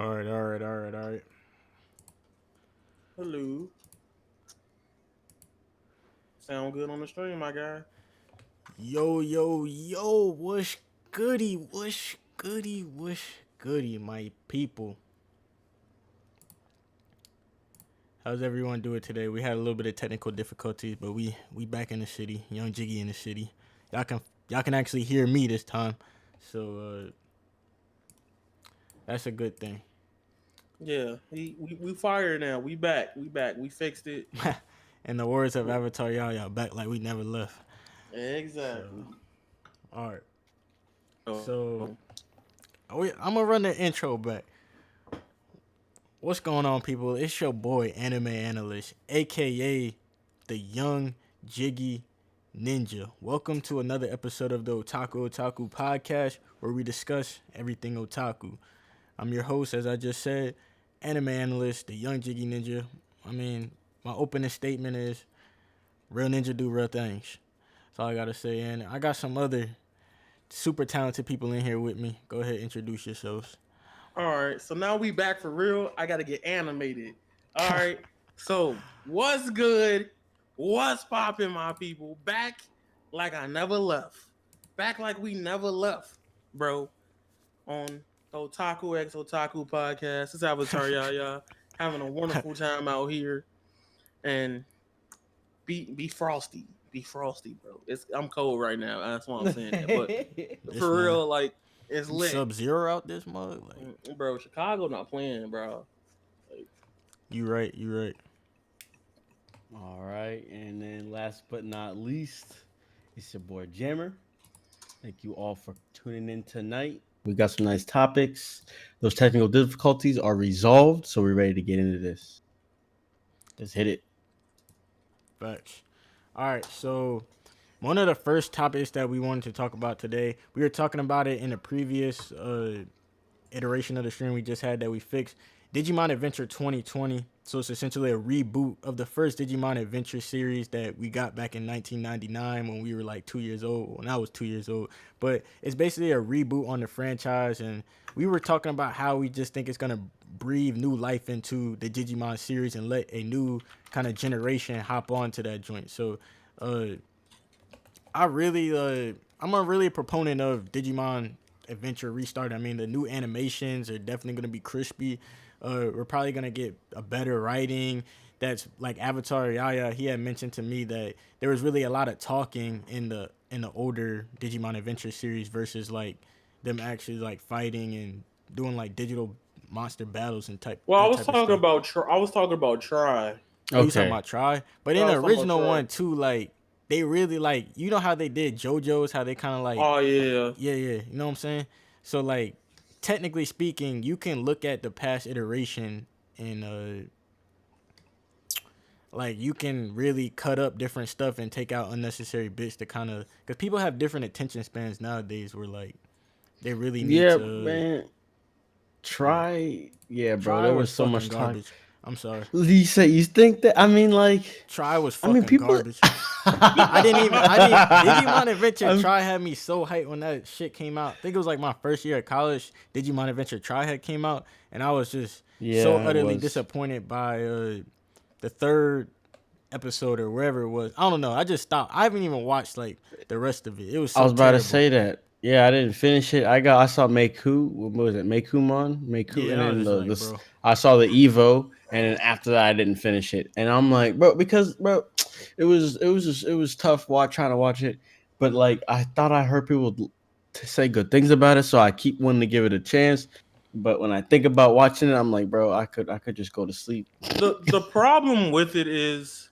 All right. Hello. Sound good on the stream, my guy. Yo, what's goody, my people? How's everyone doing today? We had a little bit of technical difficulties, but we back in the city. Young Jiggy in the city. Y'all can y'all can actually hear me this time, so that's a good thing. Yeah, we fired now. We back. We back. We fixed it. In the words of Avataryaya, back like we never left. So, Exactly. all right. Oh, So I'm gonna run the intro back. What's going on, people? It's your boy, AnimeAnalyst, aka the Young Jiggy Ninja. Welcome to another episode of the OtakuXOtaku podcast, where we discuss everything otaku. I'm your host, as I just said, AnimeAnalyst, the Young Jiggy Ninja. I mean, my opening statement is real ninja do real things. That's all I gotta say. And I got some other super talented people in here with me. Go ahead, introduce yourselves. all right. So now we back for real. I gotta get animated. All right. So what's good? What's popping, my people? Back like I never left. Back like we never left, bro. On the OtakuXOtaku podcast. It's Avataryaya. Having a wonderful time out here. And be frosty. Be frosty, bro. I'm cold right now. That's why I'm saying that. But This for man, real, like it's lit. Sub Zero out this mug. Like, Bro, Chicago not playing, bro. Like, you right. All right, and then last but not least, it's your boy Jammer. Thank you all for tuning in tonight. We got some nice topics. Those technical difficulties are resolved, so we're ready to get into this. Let's hit it. Facts. All right, so one of the first topics that we wanted to talk about today, we were talking about it in a previous iteration of the stream we just had that we fixed. Digimon Adventure 2020. So it's essentially a reboot of the first Digimon Adventure series that we got back in 1999 when we were like 2 years old. When I was 2 years old. But it's basically a reboot on the franchise. And we were talking about how we just think it's going to breathe new life into the Digimon series and let a new kind of generation hop onto that joint. So uh, I'm a really proponent of Digimon Adventure Restart. I mean, the new animations are definitely going to be crispy. We're probably going to get a better writing. That's like Avataryaya. He had mentioned to me that there was really a lot of talking in the older Digimon Adventure series versus like them actually like fighting and doing like digital monster battles and well, that type of stuff. I was talking about try. Oh, you talking Okay. about Try? But I in the was talking about original try. one too, like they really like how they did JoJo's, how they kind of like Oh yeah. yeah, you know what I'm saying? So like technically speaking, you can look at the past iteration and like you can really cut up different stuff and take out unnecessary bits to kind of because people have different attention spans nowadays where like they really need Yeah, to man. yeah. Yeah, bro. Try There was was so fucking much talk. garbage. I'm sorry. You think that? Try was I mean, fucking people. garbage. I didn't Digimon Adventure I'm, Try had me so hyped when that shit came out. I think it was like my first year at college. Digimon Adventure Try had came out, and I was just so yeah, it utterly was. disappointed by the third episode or wherever it was. I don't know. I just stopped. I haven't even watched like the rest of it. It was I so was about to terrible. say that. Yeah, I didn't finish it. I saw Meiku. What was it? Meiku, Yeah, and and I was then just the like, this. bro, I saw the Evo, and then after that, I didn't finish it. And I'm like, bro, because bro, it was tough trying to watch it. But like, I thought I heard people say good things about it, so I keep wanting to give it a chance. But when I think about watching it, I'm like, bro, I could just go to sleep. The problem with it is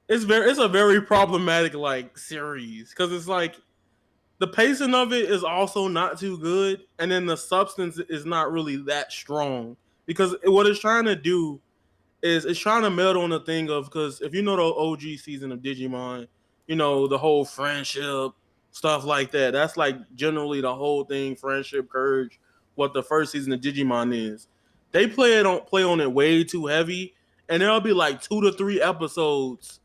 it's a very problematic like series because it's like the pacing of it is also not too good, and then the substance is not really that strong because what it's trying to do is it's trying to meld on the thing of because if you know the OG season of Digimon, you know the whole friendship stuff like that. That's like generally the whole thing, friendship, courage. What the first season of Digimon is, they play on it way too heavy, and there'll be like 2 to 3 episodes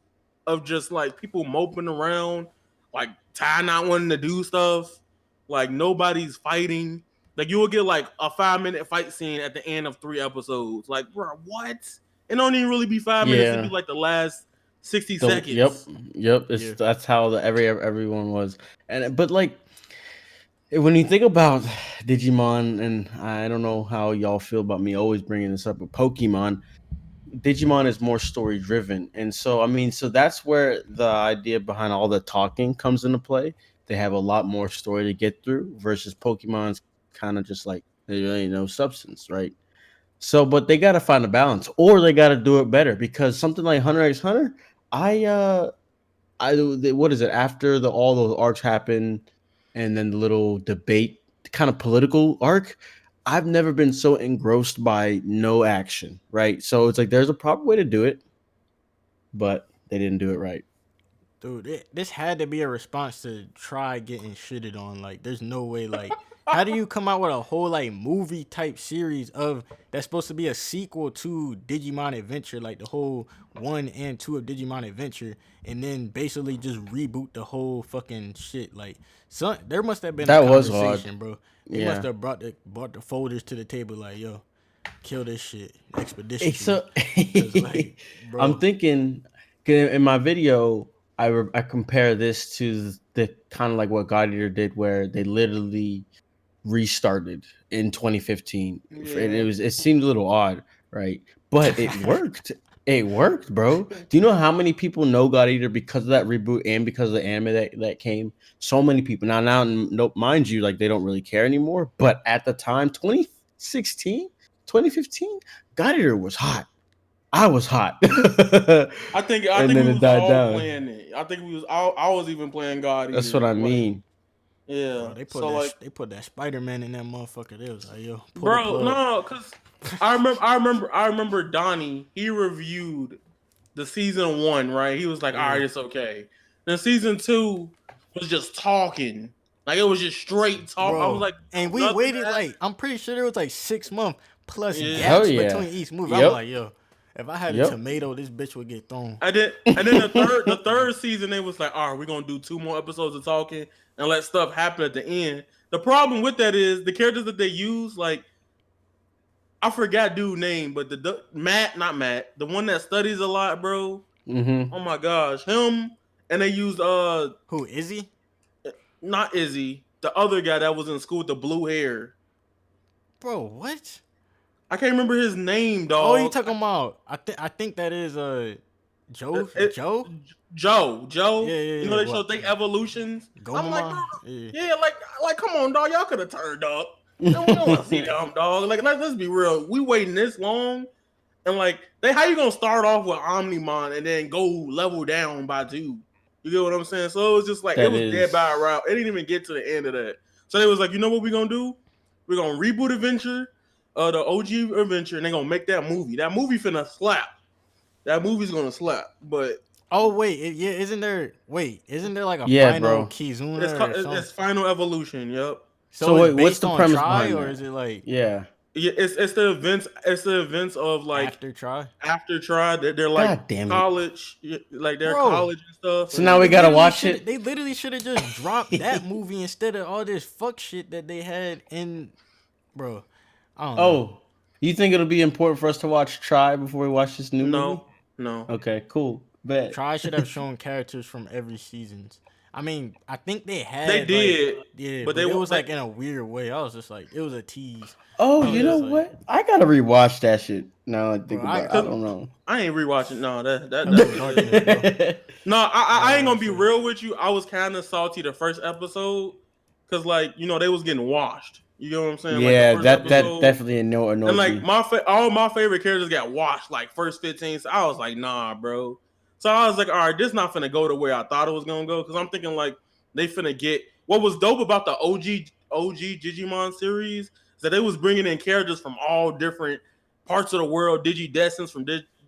of just like people moping around, like Ty not wanting to do stuff, like nobody's fighting. Like you will get like a 5-minute fight scene at the end of 3 episodes. Like, bro, what? It don't even really be 5 minutes. It'd be Yeah. like the last 60 Yep. seconds. Yep. Yeah. That's how everyone was. And but like when you think about Digimon, and I don't know how y'all feel about me always bringing this up, but Pokemon, Digimon is more story driven, and so I mean, so that's where the idea behind all the talking comes into play. They have a lot more story to get through versus Pokemon's kind of just like there really no substance, right? So, but they got to find a balance, or they got to do it better because something like Hunter x Hunter, I what is it after the all those arcs happen, and then the little debate, kind of political arc. I've never been so engrossed by no action, right? So it's like there's a proper way to do it, but they didn't do it right. Dude, this had to be a response to try getting shitted on. Like, there's no way. Like, how do you come out with a whole like movie type series of that's supposed to be a sequel to Digimon Adventure, like the whole 1 and 2 of Digimon Adventure, and then basically just reboot the whole fucking shit? Like, there must have been a That was odd. conversation, bro. They must Yeah. have brought the folders to the table, like, yo, kill this shit Hey, expeditiously. so Cause like, I'm bro, thinking 'cause in my video, I compare this to the kind of like what God Eater did, where they literally restarted in 2015. And Yeah. it seemed a little odd, right? But it worked. It worked, bro. Do you know how many people know God Eater because of that reboot and because of the anime that came? So many people. Now, no, mind you, like they don't really care anymore. But at the time, 2016, 2015, God Eater was hot. I was hot. I And think then we it was died all down. playing it. I think we was I was even playing God That's what Eater. I Like, mean. yeah. bro, So like, they put that Spider-Man in that motherfucker. They was like, yo, pull the bro, plug. no, cause I remember Donnie. He reviewed the season 1, right? He was like, all Yeah. right, it's okay. Then season 2 was just talking. Like it was just straight talk. I was Bro. like, And we nothing waited happened. like, I'm pretty sure there was like 6 months plus Yeah. Hell gaps yeah. between each movie. I'm Yep. like, yo, if I had a Yep. tomato, this bitch would get thrown. And then the third season they was like, all right, we're gonna do 2 more episodes of talking and let stuff happen at the end. The problem with that is the characters that they use, like I forgot dude name, but the Matt, not Matt, the one that studies a lot, bro. Mm-hmm. Oh my gosh, him. And they used Who is he? not Izzy, the other guy that was in school with the blue hair. Bro, what? I can't remember his name, Oh, you dog. talking about? I think that is Joe. It- Joe? Joe. Yeah, yeah, You know yeah. they What? showed they evolutions. I'm like, bro, Gomamon? Yeah. yeah, like come on, dog. Y'all could have turned up. And we don't want to see them, dog. Like let's be real. We waiting this long, and like how you gonna start off with Omnimon and then go level down by 2? You get what I'm saying? So it was just like it That was dead by a is route. It didn't even get to the end of that. So they was like, you know what we gonna do? We're gonna reboot Adventure, the OG Adventure, and they gonna make that movie. That movie finna slap. That movie's gonna slap. But Oh wait, yeah. Isn't there like a yeah, final bro. Kizuna or something? it's Final Evolution. Yep. So So it's wait, what's based the on premise Try behind or that? is it like Yeah. Yeah, it's the events. It's the events of like after Try? after Try. They're like God damn it. college, like they're Bro, college and stuff. So now we And gotta watch it. They literally should have just dropped that movie instead of all this fuck shit that they had in. Bro, I don't know. Oh, you think it'll be important for us to watch Try before we watch this new movie? no, no. Okay, cool. Bet. Try should have shown characters from every seasons. I mean, I think they They had like did, yeah, but but they it won't. was like in a weird way. I was just like, it was a tease. Oh, I was you know just like, what? I gotta rewatch that shit. Now I bro, think about it. I don't know. I ain't rewatching. No, that was darkness, bro. no. I ain't gonna be So, real with you. I was kind of salty the first episode because like they was getting washed. You know what I'm saying? Like the Yeah, first that episode. definitely And annoyed like me. all my favorite characters got washed like first 15. So I was like, nah, bro. So I was like, all right, this not finna go the way I thought it was gonna go. Cause I'm thinking like they finna get what was dope about the OG Digimon series is that they was bringing in characters from all different parts of the world, Digidestined from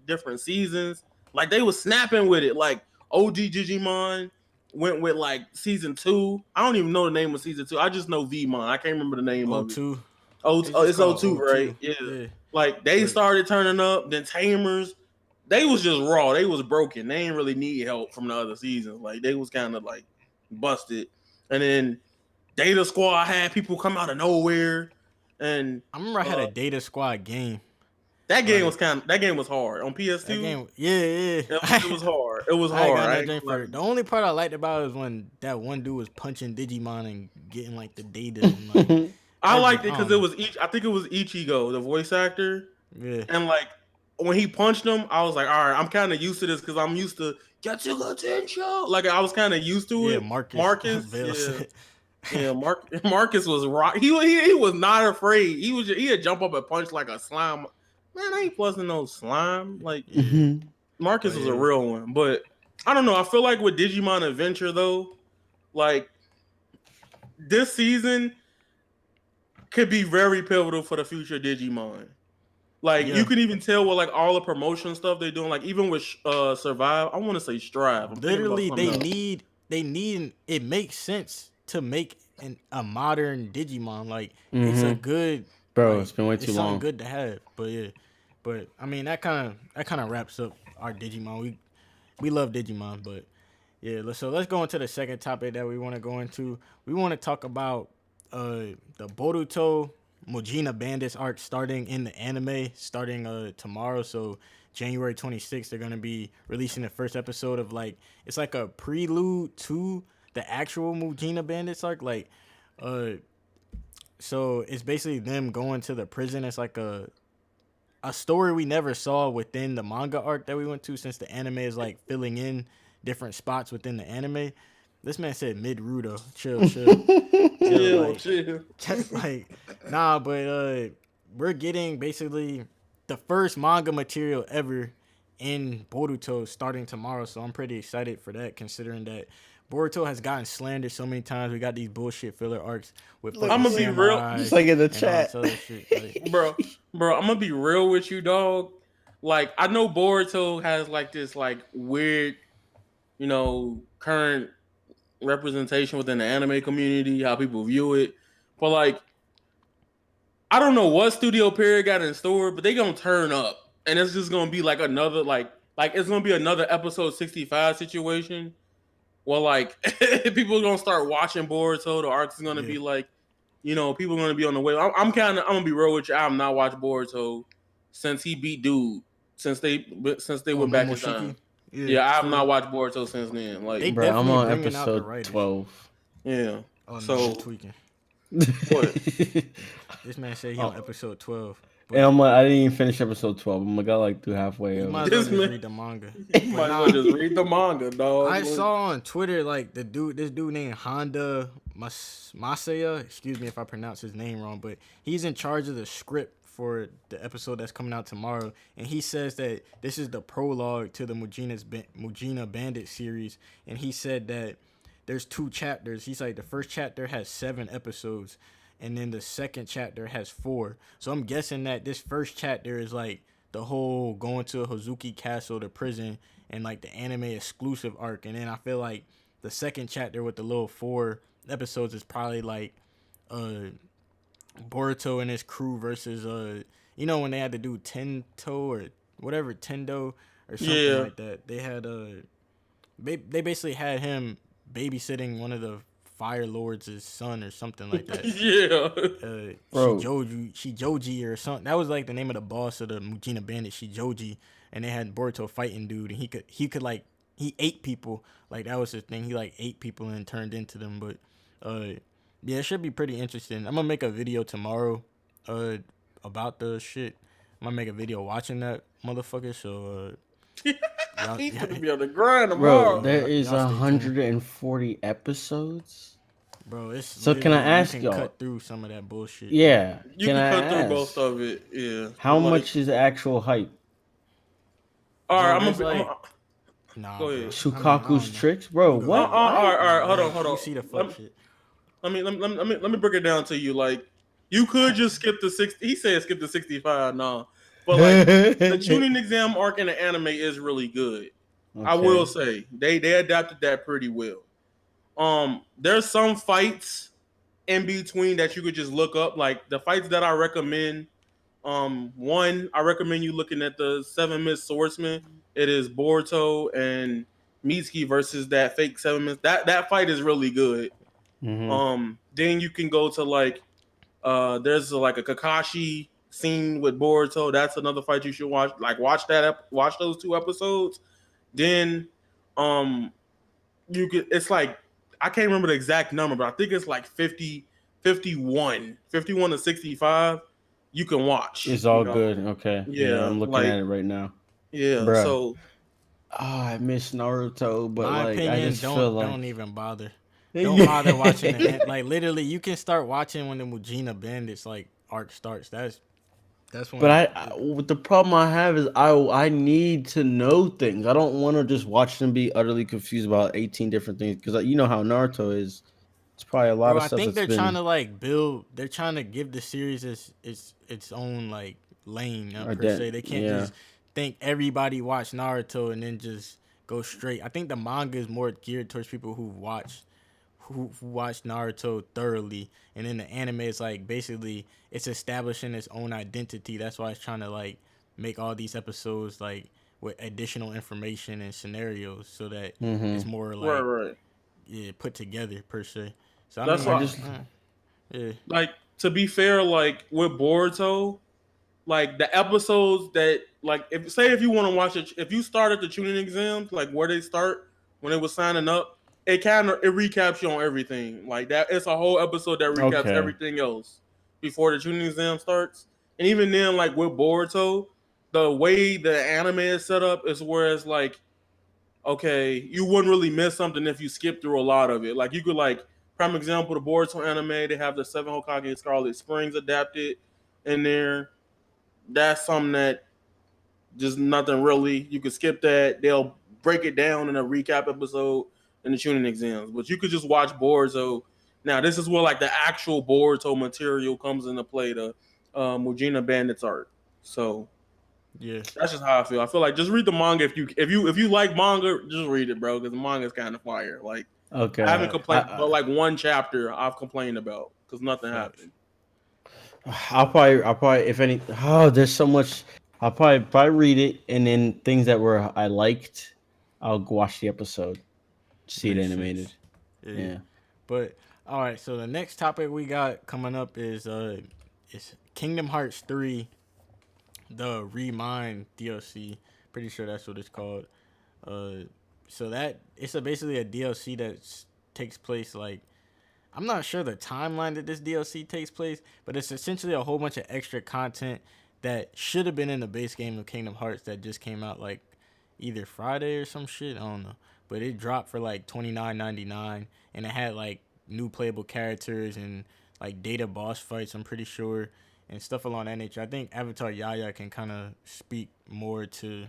different seasons. Like they was snapping with it. Like OG Digimon went with like season 2. I don't even know the name of season 2. I just know Vmon. I can't remember the name of it. O2. It's Oh, just it's called O2, right? O2. Yeah. Yeah. Like they But started turning up, then Tamers, they was just raw. They was broken. They ain't really need help from the other seasons. Like they was kind of like busted. And then Data Squad had people come out of nowhere. And I remember I had a Data Squad game. that game Like, was hard on PS2. that game, yeah. It was hard. It was I ain't hard. got I that ain't drink gonna for lie it. to The you. only part I liked about it was when that one dude was punching Digimon and getting like the data and like I liked it I because don't it know. was I think it was Ichigo, the voice actor, Yeah, and like when he punched him, I was like, all right, I'm kind of used to this because I'm used to get your attention. Like I was kind of used to yeah. it. Marcus Marcus, Vale yeah. said. Yeah, Marcus was rock. He was not afraid. He'd jump up and punch like a slime. Man, I ain't fussing no slime. Like Yeah, Marcus but was a yeah, real one. But I don't know. I feel like with Digimon Adventure though, like this season could be very pivotal for the future of Digimon. Like you yeah. can even tell with like all the promotion stuff they're doing. Like even with Survive, I want to say Strive. I'm thinking about Literally, something else. they need. It makes sense to make a modern Digimon. Like it's a Mm-hmm. good, Bro, like it's been way it's too something long. good to have. But yeah, but I mean that kind of wraps up our Digimon. We love Digimon, but yeah. Let's go into the second topic that we want to go into. We want to talk about the Boruto Mujina Bandits arc starting in the anime starting tomorrow. So January 26th, they're gonna be releasing the first episode of like it's like a prelude to the actual Mujina Bandits arc. Like, uh, so it's basically them going to the prison. It's like a story we never saw within the manga arc that we went to, since the anime is like filling in different spots within the anime. This man said mid Rudo. Chill, Chill, like chill. like nah, but we're getting basically the first manga material ever in Boruto starting tomorrow, so I'm pretty excited for that, considering that Boruto has gotten slandered so many times. We got these bullshit filler arcs with Look, fucking I'm gonna be real. samurai just like in the and all this chat. other shit. Like, bro, I'm gonna be real with you, dog. Like I know Boruto has like this like weird, current representation within the anime community, how people view it. But like, I don't know what Studio Period got in store, but they gonna turn up, and it's just gonna be like another like it's gonna be another episode 65 situation. Well, like people are gonna start watching Boruto. The arc is gonna yeah. be like, people are gonna be on the way. I'm gonna be real with you. I'm not watching Boruto since he beat dude. Since they Oh, went back in Momoshiki. time. Yeah, Yeah, I have so not watched Boruto since then. they Like, Bro, I'm definitely on bringing out the episode writers. 12. yeah. Oh no, you're So tweaking. what? This man said he on Oh, episode 12, and but I'm like, I didn't even finish episode 12. I'm like, I like through halfway you of might it. as well This just man, read the manga. you But might as well nah, just read the manga, dog. I Like, saw on Twitter like this dude named Honda Masaya. Excuse me if I pronounce his name wrong, but he's in charge of the script for the episode that's coming out tomorrow, and he says that this is the prologue to the Mujina Bandit series, and he said that there's two chapters. He's like the first chapter has 7 episodes, and then the second chapter has 4. So I'm guessing that this first chapter is like the whole going to Hozuki Castle, the prison, and like the anime exclusive arc. And then I feel like the second chapter with the little 4 episodes is probably like uh Boruto and his crew versus when they had to do Tento or whatever Tendo or something yeah, like that. They had they basically had him babysitting one of the Fire Lords' son or something like that. yeah. Bro, Shijoji or something. That was like the name of the boss of the Mujina Bandit, Shijoji, and they had Boruto fighting dude, and he could like he ate people. Like that was his thing. He like ate people and turned into them. But yeah, it should be pretty interesting. I'm gonna make a video tomorrow about the shit. I'm gonna make a video watching that motherfucker. So y'all, He's gonna be on the grind bro, tomorrow. there yeah, is y'all stay tuned. 140 episodes. Bro, it's So can I literally you ask can y'all? cut through some of that bullshit. Yeah, You can can I cut through most ask? of it, yeah. How Like, much is actual hype? all right, Bro, I'm gonna there's be. like nah, Go bro. ahead. I mean, I Shukaku's don't know. tricks, bro. You go What? ahead. All What? right, all right. Nah, Hold you on. see the fuck shit. Let me break it down to you. Like, you could just skip the 60. He said skip the 65. No, but like the tuning exam arc in the anime is really good. I will Okay. say they adapted that pretty well. There's some fights in between that you could just look up. Like the fights that I recommend. One, I recommend you looking at the 7 Myth Swordsman. It is Boruto and Mitsuki versus that fake 7 Myth. That fight is really good. Mm-hmm. Then you can go to like There's like a Kakashi scene with Boruto. That's another fight you should watch. Like watch that. Watch those 2 episodes. Then, um, you could. It's like I can't remember the exact number, but I think it's like 50, 51 to 65. You can watch. It's all good. Okay. Yeah, Yeah, I'm looking like at it right now. yeah. Bruh. So Oh, I miss Naruto, but My like I opinion, just feel like don't even bother. Don't bother watching like literally you can start watching when the Mujina Bandits like arc starts. That's But when the problem I have is I need to know things. I don't want to just watch them be utterly confused about 18 different things because you know how Naruto is. It's probably a lot bro, of I stuff think that's they're trying been to like build. They're trying to give the series its own like lane per se. They can't yeah. just think everybody watch Naruto and then just go straight. I think the manga is more geared towards people who watch Naruto thoroughly, and then the anime is like basically it's establishing its own identity. That's why it's trying to like make all these episodes like with additional information and scenarios so that it's Mm-hmm. more right, like right. put together per se. So I That's mean, I why. just yeah, Like to be fair, like with Boruto, like the episodes that like if you want to watch it, if you started the tuning exams, like where they start when it was signing up, it recaps you on everything. Like that, it's a whole episode that recaps okay. everything else before the tuning exam starts. And even then, like with Boruto, the way the anime is set up is where it's like okay, you wouldn't really miss something if you skip through a lot of it. Like you could like prime example the Boruto anime, they have the Seven Hokage Scarlet Springs adapted in there. That's something that just nothing really. You could skip that. They'll break it down in a recap episode in the tuning exams. But you could just watch Boruto. Now this is where like the actual Boruto material comes into play. The Mujina Bandits art. So yeah, that's just how I feel. I feel like just read the manga if you like manga, just read it, bro, because the manga is kind of fire. Like I Okay. haven't complained, but like one chapter I've complained about because nothing facts. happened. I'll probably if any there's so much I'll probably read it and then things that were I liked, I'll go watch the episode, see it Makes animated. sense. Yeah, Yeah. but all right. So the next topic we got coming up is Kingdom Hearts 3, the ReMind DLC. Pretty sure that's what it's called. Uh, so that it's basically a DLC that takes place like I'm not sure the timeline that this DLC takes place, but it's essentially a whole bunch of extra content that should have been in the base game of Kingdom Hearts that just came out like either Friday or some shit. I don't know, but it dropped for like $29.99, and it had like new playable characters and like data boss fights. I'm pretty sure and stuff along that nature. I think Avataryaya can kind of speak more to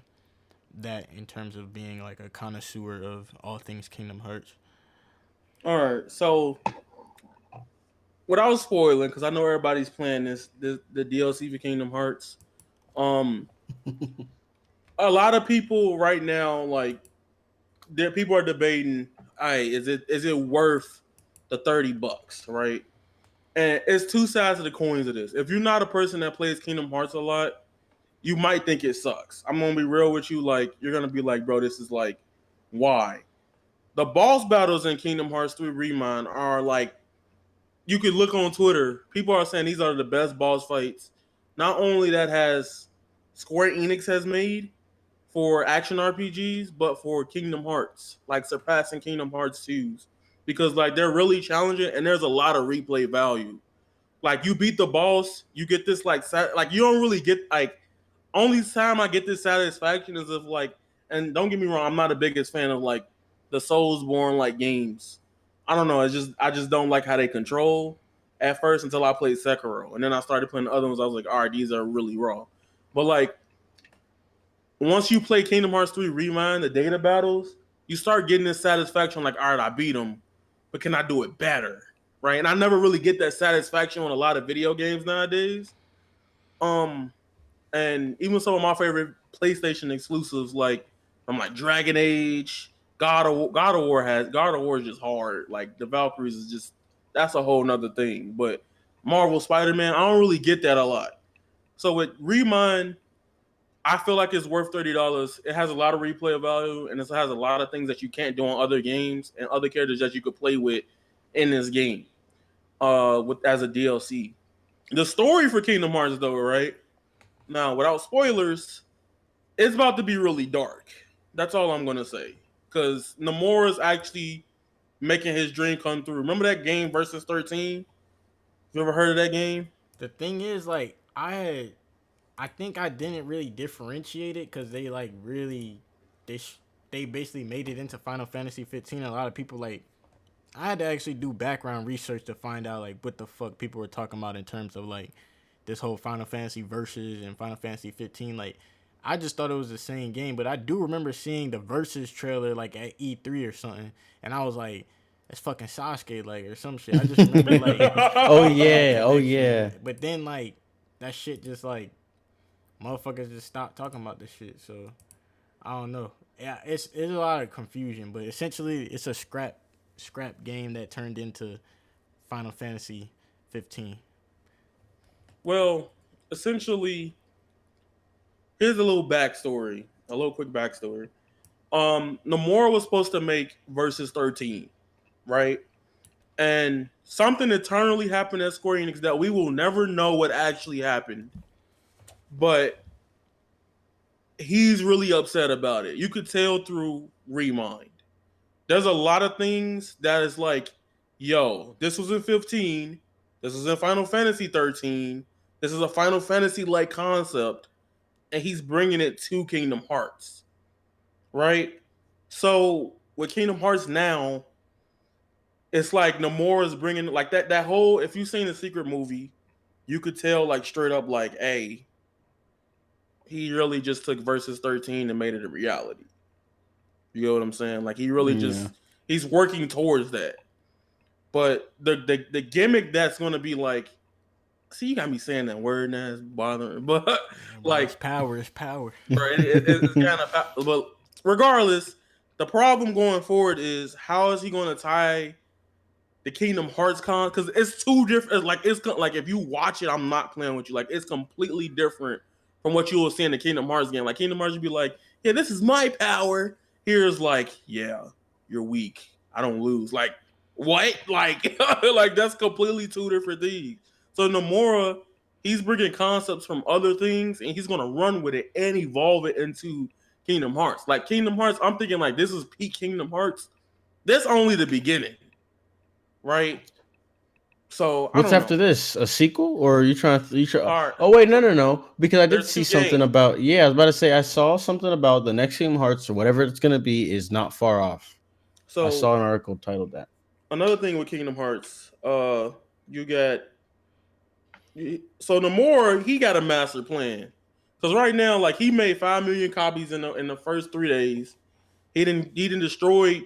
that in terms of being like a connoisseur of all things Kingdom Hearts. All right, so without spoiling, because I know everybody's playing the DLC for Kingdom Hearts. Um, a lot of people right now like there people are debating, hey, is it worth the $30, right? And it's two sides of the coins of this. If you're not a person that plays Kingdom Hearts a lot, you might think it sucks. I'm gonna be real with you. Like you're gonna be like, bro, this is like, why? The boss battles in Kingdom Hearts 3 ReMind are like, you could look on Twitter. People are saying these are the best boss fights. Not only that has Square Enix has made for action RPGs, but for Kingdom Hearts, like surpassing Kingdom Hearts 2's. Because like they're really challenging and there's a lot of replay value. Like you beat the boss, you get this like you don't really get like only time I get this satisfaction is if like, and don't get me wrong, I'm not the biggest fan of like the Soulsborne like games. I don't know. It's just I just don't like how they control at first until I played Sekiro, and then I started playing the other ones. I was like, all right, these are really raw. But like once you play Kingdom Hearts 3 ReMind, the data battles, you start getting this satisfaction like, all right, I beat them, but can I do it better? Right? And I never really get that satisfaction on a lot of video games nowadays. Um, and even some of my favorite PlayStation exclusives, like from like Dragon Age, God of War is just hard. Like the Valkyries is just that's a whole nother thing. But Marvel Spider-Man, I don't really get that a lot. So with ReMind, I feel like it's worth $30. It has a lot of replay value, and it has a lot of things that you can't do on other games and other characters that you could play with in this game. With as a DLC. The story for Kingdom Hearts, though, right now, without spoilers, it's about to be really dark. That's all I'm gonna say. Because Nomura's actually making his dream come through. Remember that game versus 13? You ever heard of that game? The thing is, like, I think I didn't really differentiate it because they like really they they basically made it into Final Fantasy 15. A lot of people like I had to actually do background research to find out like what the fuck people were talking about in terms of like this whole Final Fantasy versus and Final Fantasy 15. Like I just thought it was the same game, but I do remember seeing the versus trailer like at E3 or something, and I was like, "It's fucking Sasuke like or some shit." I just remember like Oh making that yeah, oh connection, yeah. but then like that shit just like motherfuckers just stopped talking about this shit. So I don't know. Yeah, it's a lot of confusion, but essentially it's a scrap game that turned into Final Fantasy 15. Well, essentially, here's a little backstory, a little quick backstory. Nomura was supposed to make Versus 13, right? And something eternally happened at Square Enix that we will never know what actually happened. But he's really upset about it. You could tell through ReMInd. There's a lot of things that is like, yo, this was in 15, this was in Final Fantasy 13, this is a Final Fantasy like concept, and he's bringing it to Kingdom Hearts, right? So with Kingdom Hearts now, it's like Nomura's bringing like that whole. If you've seen the Secret movie, you could tell like straight up like, hey, he really just took Versus 13 and made it a reality. You know what I'm saying? Like he really Yeah. just he's working towards that. But the gimmick that's gonna be like, see, you got me saying that word now it's bothering, but Yeah, bro, it's like, power, it's power. bro, it's kind of. But regardless, the problem going forward is how is he going to tie the Kingdom Hearts con? Because it's two different. Like like if you watch it, I'm not playing with you. Like it's completely different from what you will see in the Kingdom Hearts game. Like Kingdom Hearts would be like, yeah, this is my power. Here's like, yeah, you're weak. I don't lose. Like what? Like like that's completely two different things. So Nomura, he's bringing concepts from other things and he's gonna run with it and evolve it into Kingdom Hearts. Like Kingdom Hearts, I'm thinking like this is peak Kingdom Hearts. That's only the beginning, right? So I What's don't know. after this? A sequel, or are you trying? You try? All right. Oh wait, no, So no, no. Because I did there's see two something games. about. Yeah, I was about to say I saw something about the next Kingdom Hearts or whatever it's gonna be is not far off. I saw So an article titled that. another thing with Kingdom Hearts, you got so the more he got a master plan. Because right now, like he made 5 million copies in the first 3 days. He didn't destroy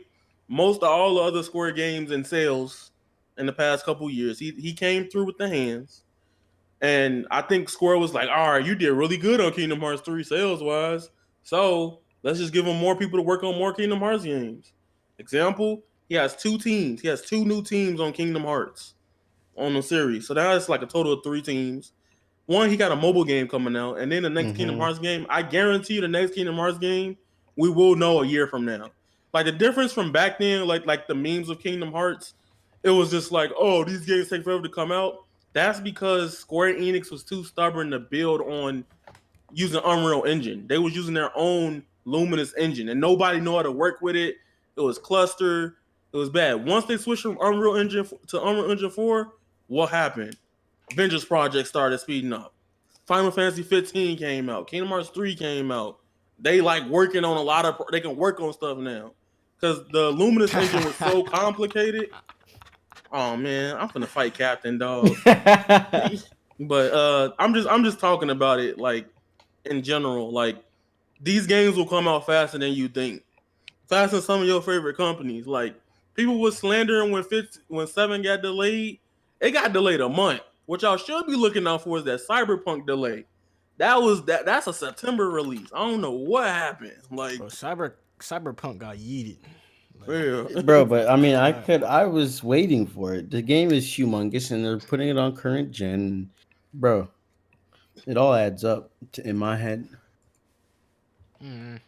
most of all the other Square games in sales in the past couple years. He came through with the hands. And I think Square was like, all right, you did really good on Kingdom Hearts 3 sales wise. So let's just give him more people to work on more Kingdom Hearts games. Example, he has two teams. He has two new teams on Kingdom Hearts on the series. So now it's like a total of three teams. One, he got a mobile game coming out. And then the next Kingdom Mm-hmm. Hearts game, I guarantee you the next Kingdom Hearts game, we will know a year from now. Like the difference from back then, like the memes of Kingdom Hearts, it was just like, oh, these games take forever to come out. That's because Square Enix was too stubborn to build on using Unreal Engine. They was using their own Luminous engine, and nobody knew how to work with it. It was cluster. It was bad. Once they switched from Unreal Engine to Unreal Engine 4, what happened? Avengers Project started speeding up. Final Fantasy 15 came out. Kingdom Hearts 3 came out. They like working on a lot of. They can work on stuff now because the Luminous engine was so complicated. Oh man, I'm gonna fight Captain Dog. But I'm just talking about it like in general. Like these games will come out faster than you think. Faster than some of your favorite companies. Like people was slandering when 7 got delayed. It got delayed a month. What y'all should be looking out for is that Cyberpunk delay. That's a September release. I don't know what happened. Like Bro, Cyberpunk got yeeted. Like, yeah. Bro, but I mean, uh, I was waiting for it. The game is humongous, and they're putting it on current gen. Bro, it all adds up in my head. mm,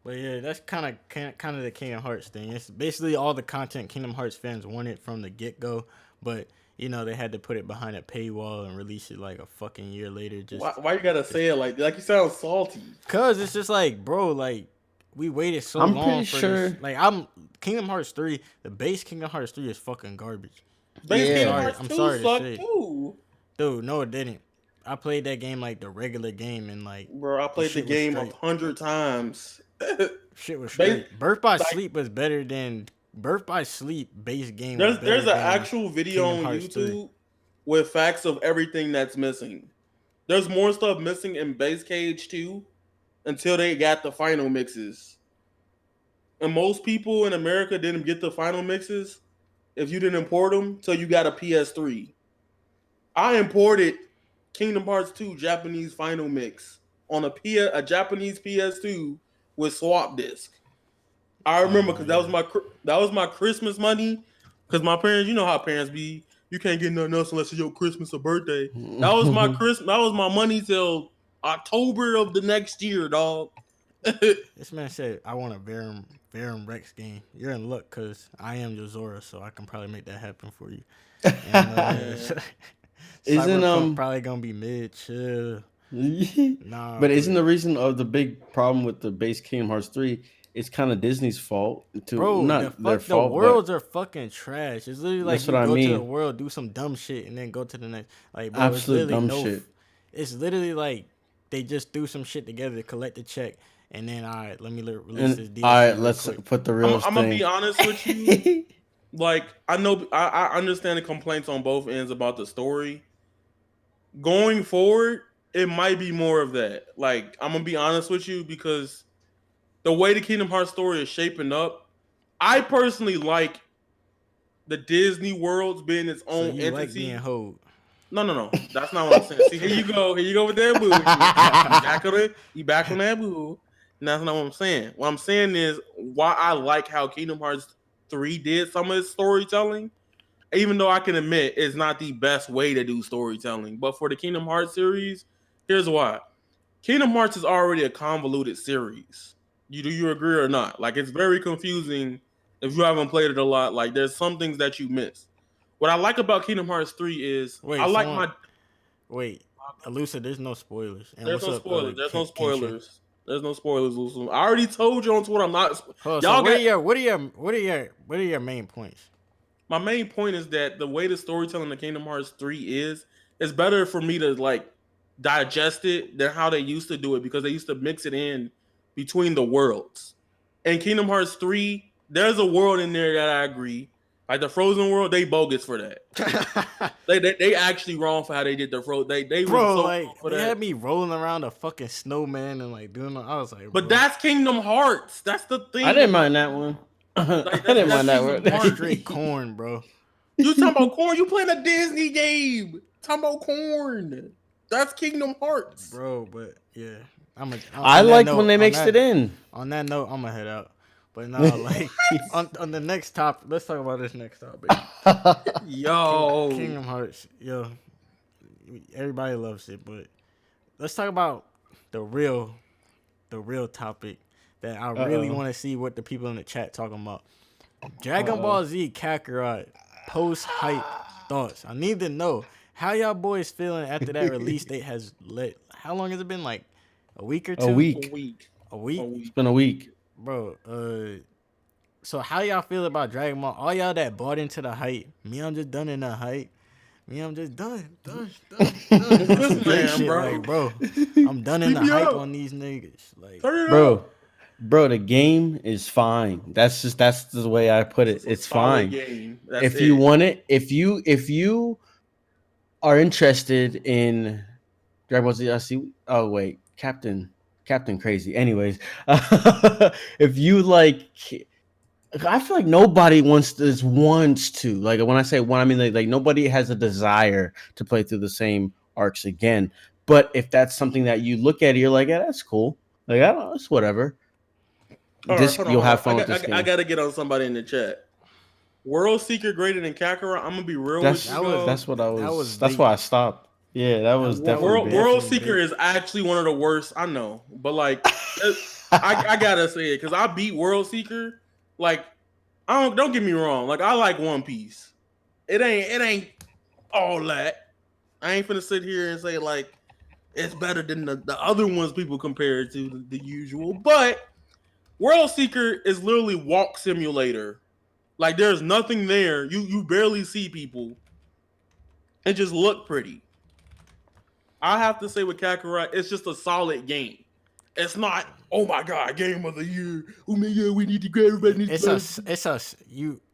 but yeah, that's kind of the Kingdom Hearts thing. It's basically all the content Kingdom Hearts fans wanted from the get go. but they had to put it behind a paywall and release it like a fucking year later. Why you gotta say it like you sound salty? Cause it's just like, bro, like we waited so I'm long pretty for sure. this. Like Kingdom Hearts 3, the base Kingdom Hearts 3 is fucking garbage. Base Yeah. Kingdom Hearts I'm 2 sorry to sucked say. too. Dude, no, it didn't. I played that game like the regular game, and like, Bro, I played the shit was game straight. 100 times. Shit was Base- straight. Birth by like- Sleep was better than Birth by Sleep base game. Was better There's an than actual video Kingdom on Hearts 3. YouTube with facts of everything that's missing. There's more stuff missing in Base Cage 2 until they got the final mixes. And most people in America didn't get the final mixes if you didn't import them till you got a PS3. I imported Kingdom Hearts 2 Japanese final mix on a Japanese PS2 with swap disc. I remember because that was my Christmas money. Because my parents, you know how parents be, you can't get nothing else unless it's your Christmas or birthday. That was my Christmas. That was my money till October of the next year, dog. This man said, "I want a Verum Rex game." You're in luck because I am your Zora, so I can probably make that happen for you. And, Isn't Cyberpunk probably gonna be mid chill. Nah, but isn't the reason of the big problem with the base Kingdom Hearts 3? It's kind of Disney's fault. Not their fault. The worlds are fucking trash. It's literally like That's you what I go to mean. the world, do some dumb shit, and then go to the next. Like, bro, Absolute it's literally dumb shit. It's literally like they just threw some shit together to collect the check, and then all right, let me release this DLC. All right, real let's quick. put the real. I'm gonna be honest with you. Like I know I understand the complaints on both ends about the story. Going forward, it might be more of that. Like I'm gonna be honest with you because the way the Kingdom Hearts story is shaping up, I personally like the Disney worlds being its So own you entity. like being hoed? No. That's not what I'm saying. See, here you go with that boo. You back on that boo. And that's not what I'm saying. What I'm saying is why I like how Kingdom Hearts 3 did some of its storytelling. Even though I can admit it's not the best way to do storytelling. But for the Kingdom Hearts series, here's why. Kingdom Hearts is already a convoluted series. Do you agree or not? Like it's very confusing if you haven't played it a lot. Like there's some things that you miss. What I like about Kingdom Hearts 3 is Wait, Elusa, there's no spoilers. And there's what's no up, spoilers. There's no Kenshin? spoilers. There's no spoilers, Lucy. I already told you on Twitter I'm not. Oh, Y'all so what are your main points? My main point is that the way the storytelling of Kingdom Hearts 3 is, it's better for me to like digest it than how they used to do it because they used to mix it in between the worlds. In Kingdom Hearts 3, there's a world in there that I agree. Like the Frozen world, they bogus for that. they actually wrong for how they did the Frozen. They Bro, were so like wrong for they that. had me rolling around a fucking snowman and like doing. I was like, But bro, that's Kingdom Hearts. That's the thing. I didn't mind that one. I didn't mind that one. that's straight corn, bro. You talking about corn? You playing a Disney game? Talking about corn? That's Kingdom Hearts, bro. But yeah, I like when they mixed it in. On that note, I'm gonna head out. But no, like on the next topic, let's talk about this next topic. Yo, Kingdom Hearts, yo, everybody loves it, but let's talk about the real topic that I really want to see what the people in the chat talking about. Dragon Ball Z Kakarot post hype thoughts. I need to know how y'all boys feeling after that release date has lit. How long has it been? Like a week or two? A week. a week. It's been a week. Bro, so how y'all feel about Dragon Ball? All y'all that bought into the hype. Me, I'm just done in the hype. Me, I'm just done. This man, Shit, bro. like, bro, I'm done in the Keep me hype up. on these niggas. Like, Turn it up. Bro, the game is fine. That's the way I put it. It's Solid fine. game. That's If it. you want it, if you are interested in Dragon Ball Z, I see. Oh wait, Captain Crazy. Anyways, if you like, I feel like nobody wants to. Like when I say one, I mean like nobody has a desire to play through the same arcs again. But if that's something that you look at, you're like, yeah, that's cool. Like I don't know, it's whatever. All right, hold on, You'll hold have on. fun with this game. I gotta get on somebody in the chat. World Seeker greater than Kakarot. I'm gonna be real with you. That's what I was. that was That's big. why I stopped. Yeah, that was definitely big. World definitely Seeker big. is actually one of the worst. I know, but like, I gotta say it because I beat World Seeker. Like, don't get me wrong. Like, I like One Piece, it ain't all that. I ain't finna sit here and say like it's better than the other ones people compare it to the usual. But World Seeker is literally walk simulator. Like there's nothing there. You barely see people. It just look pretty. I have to say with Kakarot, it's just a solid game. It's not, oh my god, game of the year. Oh my god, we need to grab everybody. It's you.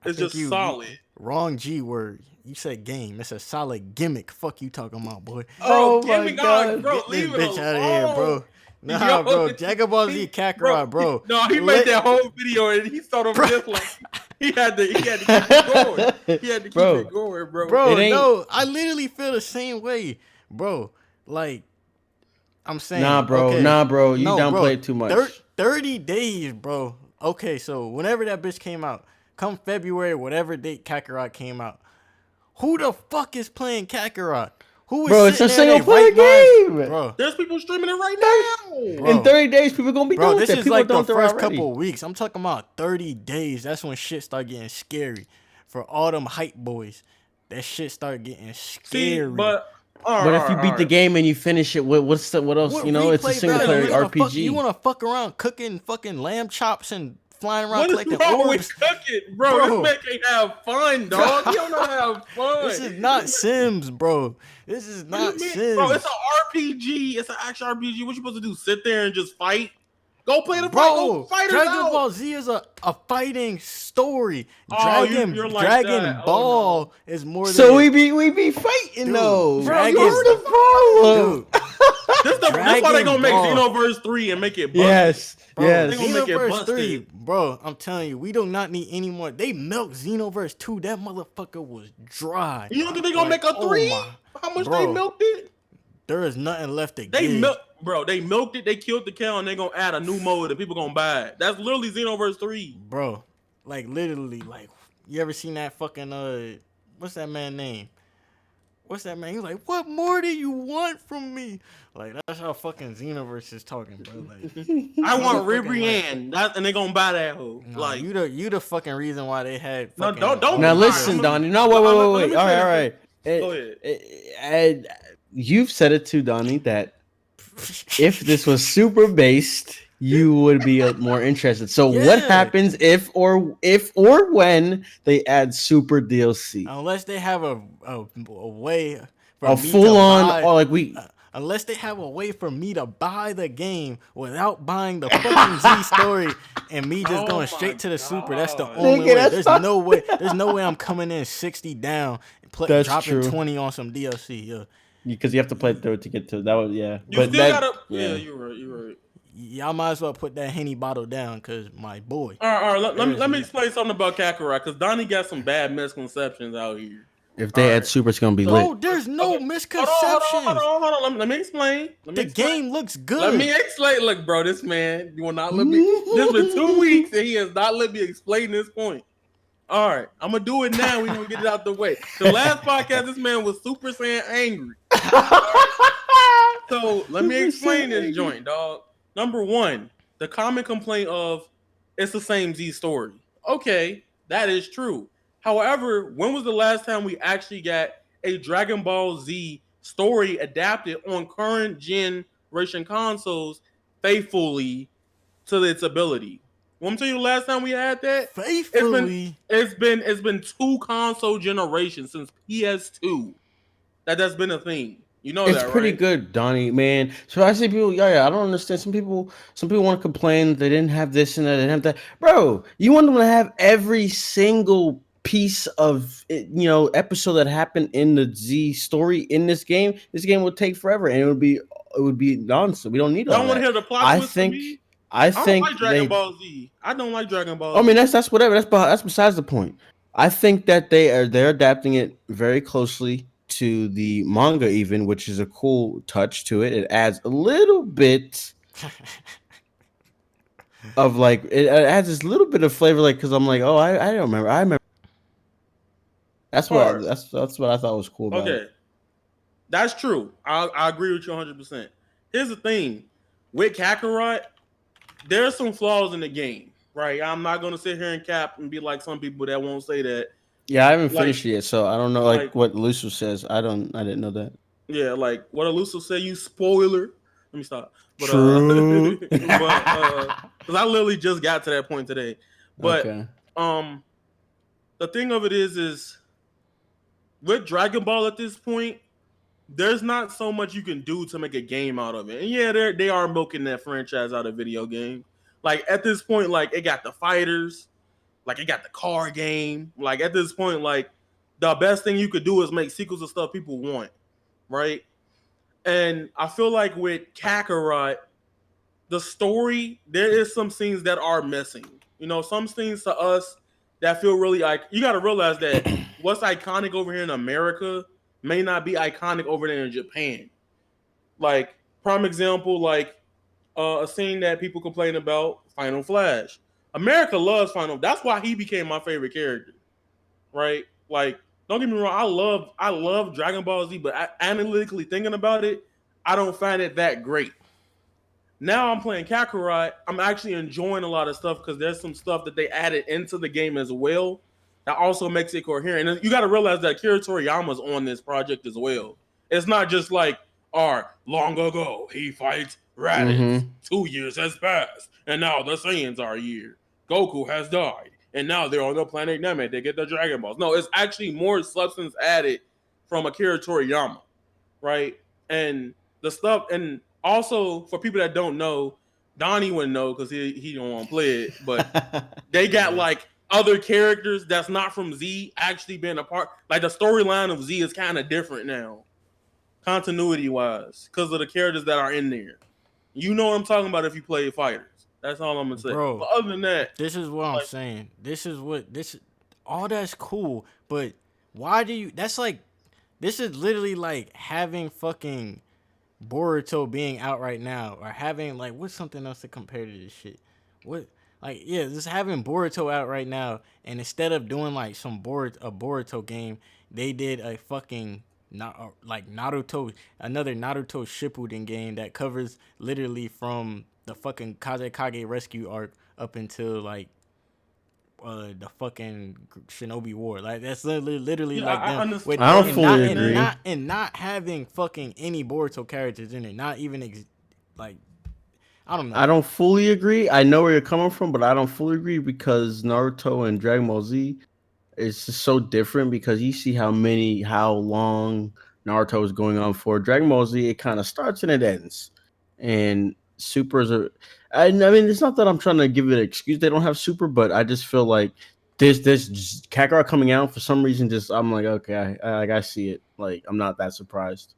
I It's think just you solid. wrong G word. You said game. It's a solid gimmick. Fuck you talking about, boy. Bro, Oh give my me God. bro, Get this leave it bitch alone. out of here, bro. Nah, Yo, bro. Dragon Ball Z Kakarot, bro. No, he made that whole video and he started just like he had to keep it going. He had to keep Bro. it going, bro. Bro, It ain't- no, I literally feel the same way, bro. Like, I'm saying, Nah, bro. okay, Nah, bro. You no, bro, downplay it too much. 30 days, bro. Okay, so whenever that bitch came out, come February, whatever date Kakarot came out, who the fuck is playing Kakarot? Who is Bro, it's a sitting there, single they player right minds- game. bro. There's people streaming it right now. Bro. In 30 days, people gonna be Bro, doing this that. is People like the don't throw first already. couple weeks. I'm talking about 30 days. That's when shit start getting scary for all them hype boys. That shit start getting See, scary. but But if you beat the game and you finish it, what else? What You know, it's a replay single value? player You wanna fuck- RPG. You want to fuck around cooking fucking lamb chops and flying around what is collecting wrong orbs? with cooking, bro? Bro. This man can't have fun, dog. He don't know how to have fun. This is not Sims, bro. This is What not do you mean? Sims. Bro, it's an RPG. It's an action RPG. What you supposed to do? Sit there and just fight? Go play the fight. Bro, Go fight it Dragon out. Ball Z is a fighting story. Oh, Dragon you're like Dragon that. Oh, Ball is more So than we be fighting Dude, though. Dragon- What's the problem? dude. This why they Dragon gonna make Ball. Xenoverse 3 and make it busted. Yes, Bro, yes. They gonna make it Xenoverse busted. 3, bro, I'm telling you, we do not need any more. They milked Xenoverse 2. That motherfucker was dry. You don't think they gonna Like, make a 3? oh How much Bro. they milked it? There is nothing left to They give. They milked it. They killed the cow, and they gonna add a new mode, and people gonna buy it. That's literally Xenoverse 3. Bro, like literally, like you ever seen that fucking what's that man name? What's that man? He's like, what more do you want from me? Like that's how fucking Xenoverse is talking, bro. Like I want fucking ReMIND, and they gonna buy that hoe. nah, Like you the fucking reason why they had No, fucking don't- Now Alright, listen, I'm Donnie. No, let me wait. All finish. right. Go ahead. And you've said it too, Donnie, that if this was super based, you would be more interested. So what Yeah. happens if or when they add super DLC? unless they have a way for A me full to on buy, or like we unless they have a way for me to buy the game without buying the fucking Z story and me just Oh going my straight to the super. That's the God. only Nigga, way. that's There's not- no way. There's no way I'm coming in 60 down, That's dropping true. 20 on some DLC. Yeah. because you have to play through it to get to that was You but still that, gotta. yeah. Yeah, you're right. Y'all might as well put that Henny bottle down, cause my boy. All right. Let me Seriously. explain something about Kakarot, because Donnie got some bad misconceptions out here. If they Alright. add super, it's gonna be Bro, lit. there's no Okay. misconceptions. Hold on. Let me explain. The game looks good. Let me explain. Look, bro, this man, you will not let me. This been 2 weeks and he has not let me explain this point. All right, I'm gonna do it now. We gonna get it out the way. The last podcast, this man was Super Saiyan angry. So let me explain this joint, dog. Number one, the common complaint of it's the same Z story. Okay, that is true. However, when was the last time we actually got a Dragon Ball Z story adapted on current generation consoles faithfully to its ability? Want me to tell you the last time we had that? Faithfully. It's been 2 console generations since PS2 that's been a thing. You know It's that, pretty right? good, Donnie, man. So I see people, I don't understand. Some people want to complain that they didn't have this and that, they didn't have that. Bro, you want them to have every single piece of episode that happened in the Z story in this game. This game would take forever, and it would be nonsense. We don't need all Don't want to that. hear the plot I twist to think me. I I don't think like Dragon they. Ball Z. I don't like Dragon Ball I Z. mean, that's whatever. That's besides the point. I think that they're adapting it very closely to the manga, even, which is a cool touch to it. It adds a little bit of it adds this little bit of flavor, because I'm like, oh, I don't remember. I remember. That's what that's what I thought was cool about it. Okay, that's true. I agree with you 100%. Here's the thing with Kakarot, there's some flaws in the game, right? I'm not gonna sit here and cap and be like some people that won't say that. Yeah, I haven't Like, finished it yet, so I don't know like, like what Lucio says. I didn't know that. yeah, like what Elusive say, you spoiler. Let me stop. But True. because I literally just got to that point today. But Okay. um, the thing of it is with Dragon Ball at this point, there's not so much you can do to make a game out of it. And yeah, they are milking that franchise out of video game. Like at this point, like it got the fighters, like it got the car game. Like at this point, like the best thing you could do is make sequels of stuff people want, right? And I feel like with Kakarot, the story, there is some scenes that are missing. You know, some scenes to us that feel really like you got to realize that what's iconic over here in America may not be iconic over there in Japan. Like prime example, like a scene that people complain about, Final Flash. America loves Final. That's why he became my favorite character, right? Like, don't get me wrong, I love Dragon Ball Z, but analytically thinking about it, I don't find it that great. Now I'm playing Kakarot. I'm actually enjoying a lot of stuff because there's some stuff that they added into the game as well that also makes it coherent. And you got to realize that Akira Toriyama's on this project as well. It's not just like, long ago he fights Raditz. Mm-hmm. 2 years has passed, and now the Saiyans are here. Goku has died, and now they're on the planet Namek. They get the Dragon Balls. No, it's actually more substance added from Akira Toriyama, right? And the stuff, and also for people that don't know, Donnie wouldn't know because he don't want to play it, but they got like other characters that's not from Z actually being a part. Like the storyline of Z is kind of different now, continuity wise, because of the characters that are in there. You know what I'm talking about if you play fighters. That's all I'm gonna say. Bro, But other than that, this is what I'm like, saying. This all that's cool, but why do you that's like this is literally like having fucking Boruto being out right now, or having like what's something else to compare to this shit? What like yeah, just having Boruto out right now, and instead of doing like a Boruto game, they did a fucking not like Naruto, another Naruto Shippuden game that covers literally from the fucking Kazekage rescue arc up until like the fucking Shinobi War. Like that's literally yeah, like I them with understand. I I don't and not fully understand and agree. that. not and not having fucking any Boruto characters in it. Not even like I don't I know. don't fully agree. I know where you're coming from, but I don't fully agree because Naruto and Dragon Ball Z is just so different because you see how long Naruto is going on for. Dragon Ball Z, it kind of starts and it ends. And supers are I mean, it's not that I'm trying to give it an excuse they don't have super, but I just feel like this Kakarot coming out for some reason just I'm like, okay, I see it. Like I'm not that surprised.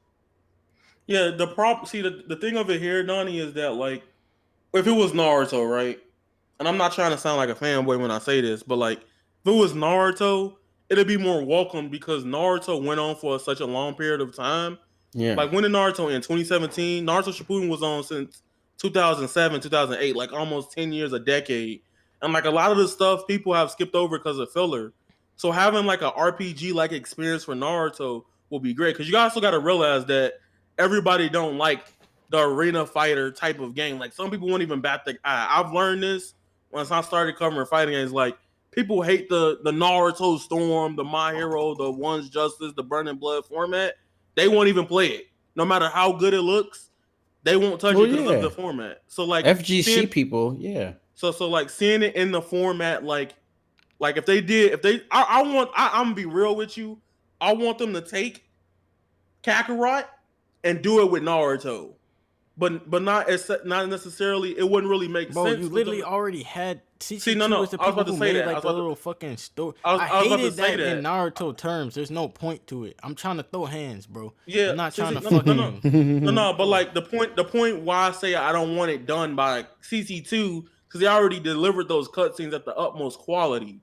Yeah, the problem. See, the thing of it here, Donnie, is that like if it was Naruto, right? And I'm not trying to sound like a fanboy when I say this, but like if it was Naruto, it'd be more welcome because Naruto went on for such a long period of time. Yeah. Like when did Naruto in 2017? Naruto Shippuden was on since 2007, 2008, like almost 10 years, a decade. And like a lot of the stuff people have skipped over because of filler. So having like an RPG like experience for Naruto will be great because you also got to realize that everybody don't like the arena fighter type of game. Like some people won't even bat the eye. I've learned this once I started covering fighting games. Like people hate the Naruto Storm, the My Hero, the One's Justice, the Burning Blood format. They won't even play it, no matter how good it looks. They won't touch Well, it because of yeah. the format. So like FGC seeing people, yeah. so like seeing it in the format, like if they did, if they, I want, I'm gonna be real with you. I want them to take Kakarot and do it with Naruto, but not necessarily. It wouldn't really make Bro, you sense for them. literally already had See, CC2 is the I was people about to who say made that. like the little fucking story. I I was about to hated say that in that. Naruto terms. There's no point to it. I'm trying to throw hands, bro. Yeah, I'm not trying to no, fucking no. But bro. like the point why I say I don't want it done by CC2 because they already delivered those cutscenes at the utmost quality.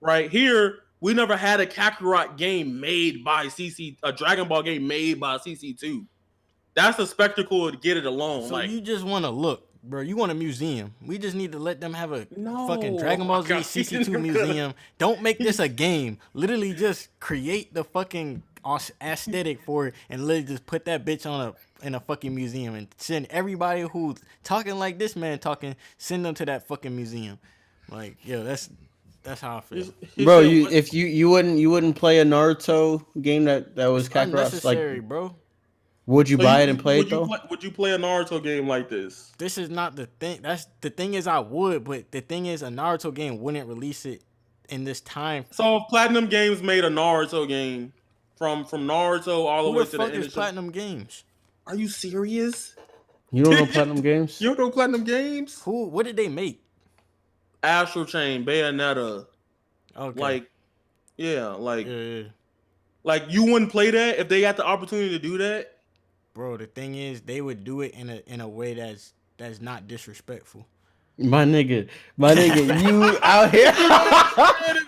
Right here, we never had a Kakarot game made by CC, a Dragon Ball game made by CC2. That's a spectacle to get it alone. So Like, you just want to look, bro. You want a museum. We just need to let them have a fucking no, oh Dragon my Ball Z god, CC2 museum. Don't make this a game. Literally just create the fucking aesthetic for it and literally just put that bitch on a in a fucking museum and send everybody who's talking like this man talking, send them to that fucking museum. Like, yo, That's how I feel. He Bro, said, what? if you wouldn't play a Naruto game that was It's Kakarot's, like, unnecessary, bro. would you So buy it and play it though? would you play a Naruto game like this? This is not the thing. That's the thing is I would, but the thing is a Naruto game wouldn't release it in this time. So if Platinum Games made a Naruto game from Naruto all the Who way the to the fuck end is of Platinum Games? Are you serious? You don't know Platinum Games? You don't know Platinum Games? Who? What did they make? Astral Chain, Bayonetta, Okay. like yeah, Yeah. like you wouldn't play that if they got the opportunity to do that. Bro, the thing is they would do it in a way that's not disrespectful. My nigga, you out here?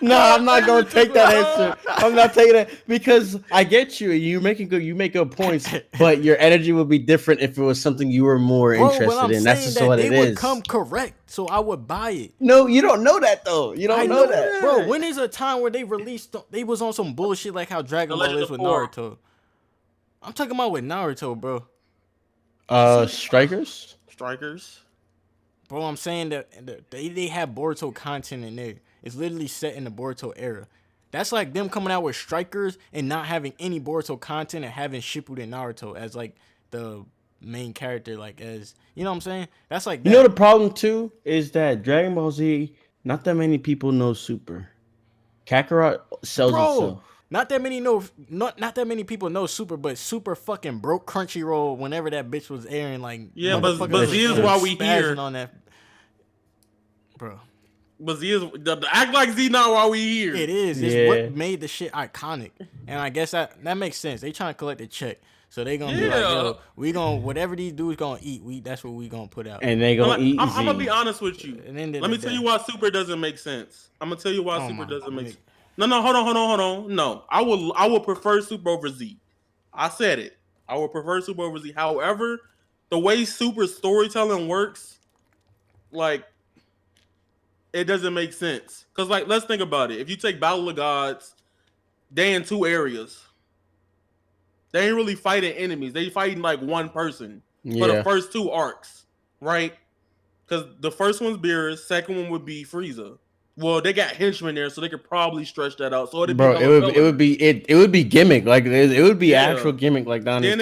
No, I'm not gonna take that answer. I'm not taking that because I get you. You make good points, but your energy would be different if it was something you were more Bro, but interested I'm in. That's saying just that what they it would is. come correct, so I would buy it. No, you don't know that though. You don't know that. Bro. When is a time where they released? They was on some bullshit like how Dragon The Ball Legend is with of Korra. Naruto. I'm talking about with Naruto, bro. Strikers. Bro, I'm saying that they have Boruto content in there. It's literally set in the Boruto era. That's like them coming out with Strikers and not having any Boruto content and having Shippuden Naruto as like the main character, like as you know what I'm saying. That's like that. You know the problem too is that Dragon Ball Z. Not that many people know Super. Kakarot sells itself. Not that many people know Super, but Super fucking broke Crunchyroll whenever that bitch was airing. Like Yeah, but motherfuckers Z is was why we spazzing here. on that, bro. But Z is the act like Z not why we here. It is. It's Yeah. what made the shit iconic, and I guess that makes sense. They trying to collect the check, so they gonna be like, yo, we gonna whatever these dudes gonna eat. That's what we gonna put out. And they gonna eat. I'm gonna be honest with you. And then Let me tell you why Super doesn't make sense. I'm gonna tell you why Oh Super my doesn't make nigga. sense. No, hold on. No, I will prefer Super over Z. I said it. I will prefer Super over Z. However, the way Super storytelling works, like, it doesn't make sense. Cause like, let's think about it. If you take Battle of Gods, they in two areas. They ain't really fighting enemies. They fighting like one person for the first two arcs, right? Because the first one's Beerus, second one would be Frieza. Well, they got henchmen there, so they could probably stretch that out. So it would be gimmick, like it would be actual gimmick, like Donnie's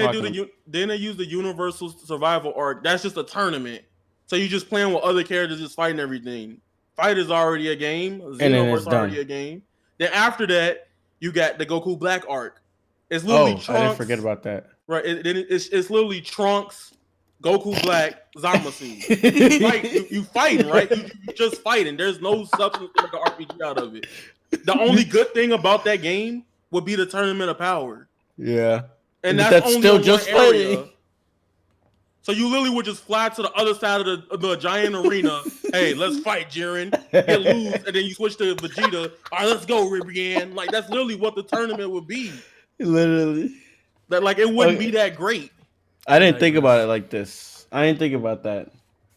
Then they use the Universal Survival arc. That's just a tournament, so you just playing with other characters, just fighting everything. Fight is already a game. Xenoverse already a game. Then after that, you got the Goku Black arc. It's literally Trunks. I didn't forget about that. Right, it's literally Trunks, Goku Black, Zamasu. Like you fighting, right? You just fighting. There's no substance to make an RPG out of it. The only good thing about that game would be the Tournament of Power. Yeah, and that's only still in just one area. fighting. So you literally would just fly to the other side of the giant arena. Hey, let's fight, Jiren. Get loose, and then you switch to Vegeta. All right, let's go, Ribrianne. Like that's literally what the tournament would be. Literally, that like it wouldn't be that great. I didn't think about it like this. I didn't think about that.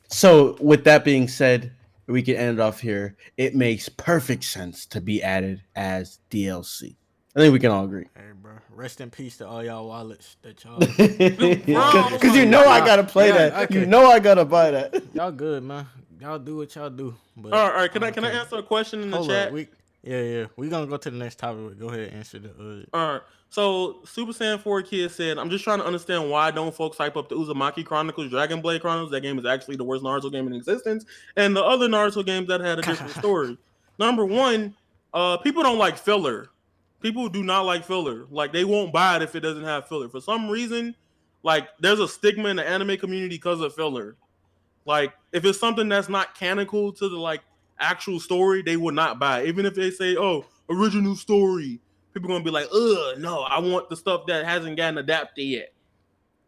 So, with that being said, we can end it off here. It makes perfect sense to be added as DLC. I think we can all agree. Hey, bro. Rest in peace to all y'all wallets that y'all. Because you know I gotta play that. Okay. You know I gotta buy that. Y'all good, man. Y'all do what y'all do. But, all right. Can I answer a question in the chat? Yeah. We gonna go to the next topic. Go ahead and answer the. All right. So Super Saiyan 4 Kid said, "I'm just trying to understand why don't folks hype up the Uzumaki Chronicles, Dragon Blade Chronicles? That game is actually the worst Naruto game in existence, and the other Naruto games that had a different story. Number one, people don't like filler. People do not like filler. Like they won't buy it if it doesn't have filler. For some reason, like there's a stigma in the anime community because of filler. Like if it's something that's not canonical to the like actual story, they would not buy it. Even if they say, oh, original story." People are gonna be like, ugh, no, I want the stuff that hasn't gotten adapted yet.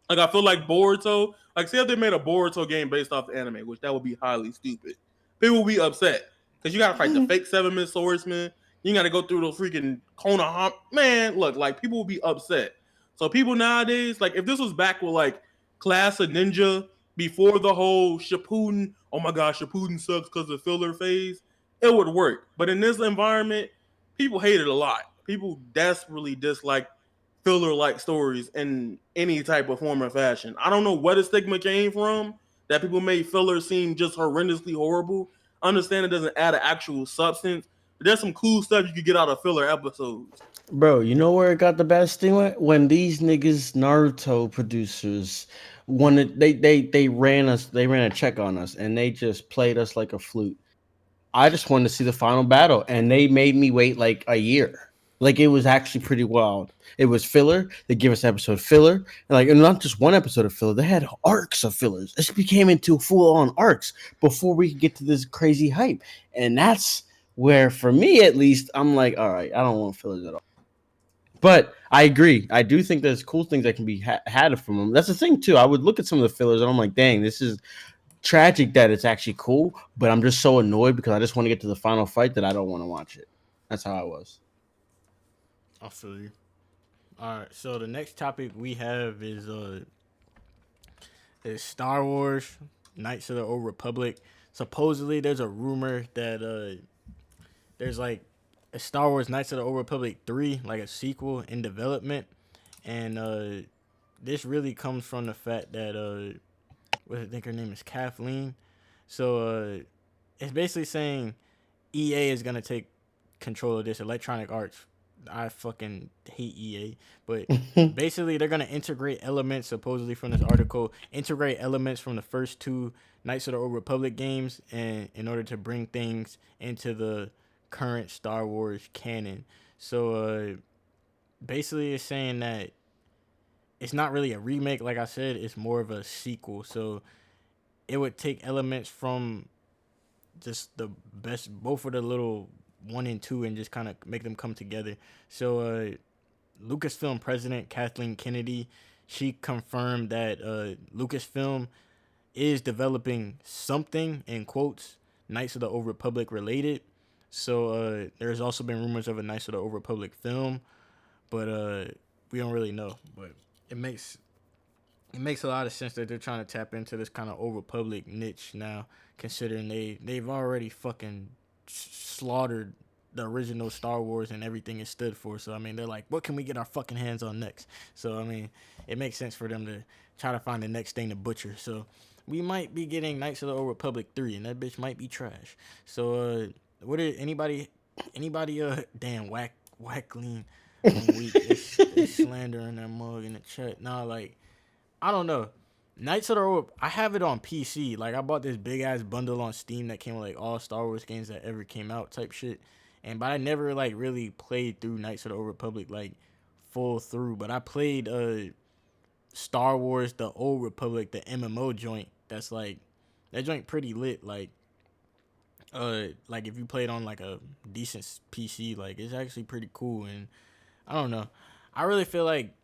Like I feel like Boruto, like say if they made a Boruto game based off the anime, which that would be highly stupid. People will be upset because you gotta fight the fake 7-minute swordsman. You gotta go through those freaking Konoha. Man, look, like people will be upset. So people nowadays, like if this was back with like Class of Ninja before the whole Shippuden, oh my gosh, Shippuden sucks because of filler phase, it would work. But in this environment, people hate it a lot. People desperately dislike filler-like stories in any type of form or fashion. I don't know where the stigma came from that people made filler seem just horrendously horrible. Understand it doesn't add an actual substance, there's some cool stuff you could get out of filler episodes. Bro, you know where it got the bad sting at? When these niggas Naruto producers wanted they ran us, they ran a check on us and they just played us like a flute. I just wanted to see the final battle, and they made me wait like a year. Like it was actually pretty wild. It was filler. They give us episode filler, and not just one episode of filler. They had arcs of fillers. This became into full on arcs before we could get to this crazy hype, and that's where, for me at least, I'm like, all right, I don't want fillers at all. But I agree. I do think there's cool things that can be had from them. That's the thing too. I would look at some of the fillers, and I'm like, dang, this is tragic that it's actually cool, but I'm just so annoyed because I just want to get to the final fight that I don't want to watch it. That's how I was. I feel you. All right, so the next topic we have is Star Wars Knights of the Old Republic. Supposedly, there's a rumor that there's like a Star Wars Knights of the Old Republic 3, like a sequel in development, and this really comes from the fact that I think her name is Kathleen. So it's basically saying EA is gonna take control of this, Electronic Arts. I fucking hate EA, but basically they're gonna integrate elements, supposedly from this article, integrate elements from the first two Knights of the Old Republic games, and in order to bring things into the current Star Wars canon. So basically it's saying that it's not really a remake, like I said, it's more of a sequel. So it would take elements from just the best, both of the little one and two, and just kind of make them come together. So Lucasfilm president Kathleen Kennedy, she confirmed that Lucasfilm is developing something, in quotes, Knights of the Old Republic related. So there's also been rumors of a Knights of the Old Republic film, but we don't really know. But it makes a lot of sense that they're trying to tap into this kind of Old Republic niche now, considering they've already fucking slaughtered the original Star Wars and everything it stood for. So I mean, they're like, what can we get our fucking hands on next? So I mean, it makes sense for them to try to find the next thing to butcher. So we might be getting Knights of the Old Republic 3, and that bitch might be trash. So what did anybody damn whack lean weak is slandering that mug in the chat. Nah, like, I don't know. Knights of the Old, I have it on PC. Like, I bought this big ass bundle on Steam that came with like all Star Wars games that ever came out type shit. But I never like really played through Knights of the Old Republic like full through. But I played Star Wars the Old Republic, the MMO joint. That's like, that joint pretty lit. Like if you play it on like a decent PC, like it's actually pretty cool. And I don't know. I really feel like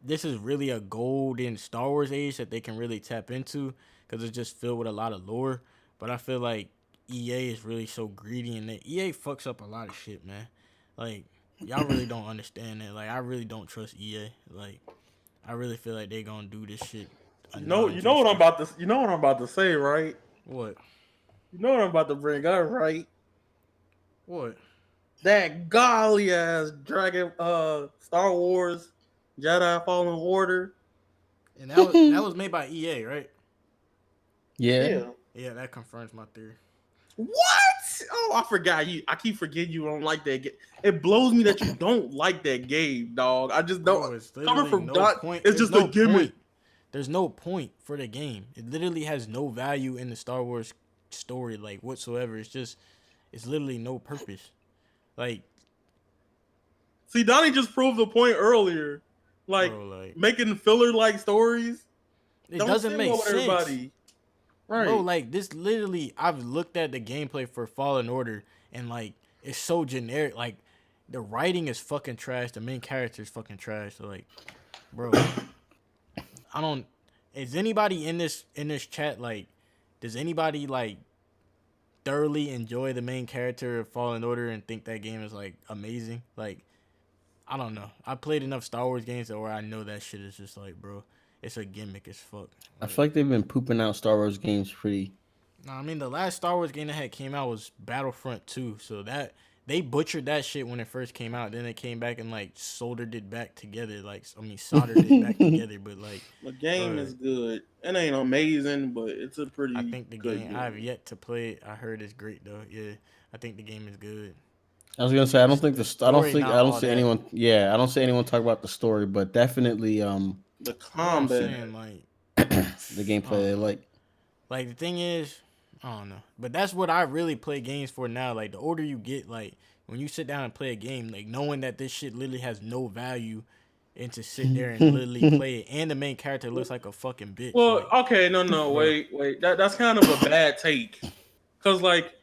this is really a golden Star Wars age that they can really tap into, because it's just filled with a lot of lore. But I feel like EA is really so greedy, and that EA fucks up a lot of shit, man. Like, y'all really don't understand that. Like, I really don't trust EA. Like, I really feel like they gonna do this shit. You know what I'm about to, you know what I'm about to say, right? What? You know what I'm about to bring up, right? What? That golly ass Dragon, Star Wars Jedi Fallen Order. And that was made by EA, right? Yeah. Yeah, that confirms my theory. What? Oh, I forgot you. I keep forgetting you don't like that game. It blows me that you don't like that game, dog. I just don't. Bro, it's Coming literally from no Dot, point. it's There's just a no gimmick. point. There's no point for the game. It literally has no value in the Star Wars story, like, whatsoever. It's literally no purpose. Like, See, Donnie just proved the point earlier. Like, bro, like, making filler like stories. it Don't doesn't sit make well with sense. everybody. Right. Bro, like, this literally, I've looked at the gameplay for Fallen Order, and like, it's so generic. Like, the writing is fucking trash. The main character is fucking trash. So like, bro, I don't. Is anybody in this chat, like, does anybody like thoroughly enjoy the main character of Fallen Order and think that game is like amazing? Like, I don't know. I played enough Star Wars games where I know that shit is just like, bro, it's a gimmick as fuck. I feel like they've been pooping out Star Wars games pretty. Nah, I mean, the last Star Wars game that had came out was Battlefront 2, so that they butchered that shit when it first came out. Then they came back and like soldered it back together, like, I mean, soldered it back together. But like, the game is good. It ain't amazing, but it's a pretty. I think the good game, I have yet to play it. I heard it's great though. Yeah, I think the game is good. I was gonna say I don't think The I don't story think not I don't all see that. anyone. Yeah, I don't see anyone talk about the story, but definitely The What I'm combat. saying, like, the I gameplay. don't They know. like Like the thing is, I don't know. But that's what I really play games for now. Like the older you get, like when you sit down and play a game, like knowing that this shit literally has no value, and to sit there and literally play it, and the main character looks like a fucking bitch. Well, Like, okay, no, bro, wait. That's kind of a bad take, because like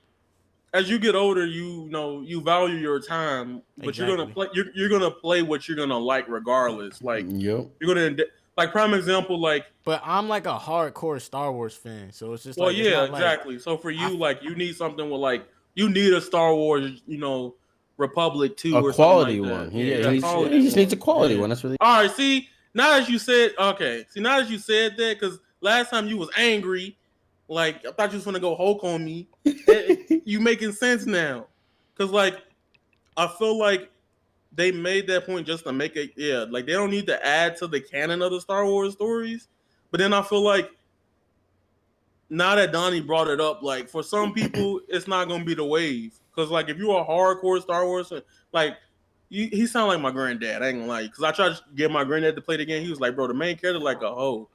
as you get older, you know you value your time, but you're gonna exactly. play. You're gonna play what you're gonna like regardless. Like yep. you're gonna like prime example, like But I'm like a hardcore Star Wars fan, so it's just well, like it's yeah, not like exactly. So for I. you, like you need something with like you need a Star Wars, you know, Republic A 2 or something quality like one. that. Yeah, He Yeah, needs. Yeah, quality he just needs a one. quality Yeah. one. That's really. All right. See, now that you said okay. See, now that you said that, because last time you was angry, like I thought you was gonna go Hulk on me. You making sense now, because like I feel like they made that point just to make it. Yeah, like they don't need to add to the canon of the Star Wars stories. But then I feel like now that Donnie brought it up, like for some people, it's not gonna be the wave. Cause like if you're a hardcore Star Wars, like he sound like my granddad. I ain't gonna lie, cause I tried to get my granddad to play the game. He was like, "Bro, the main character like a hoe."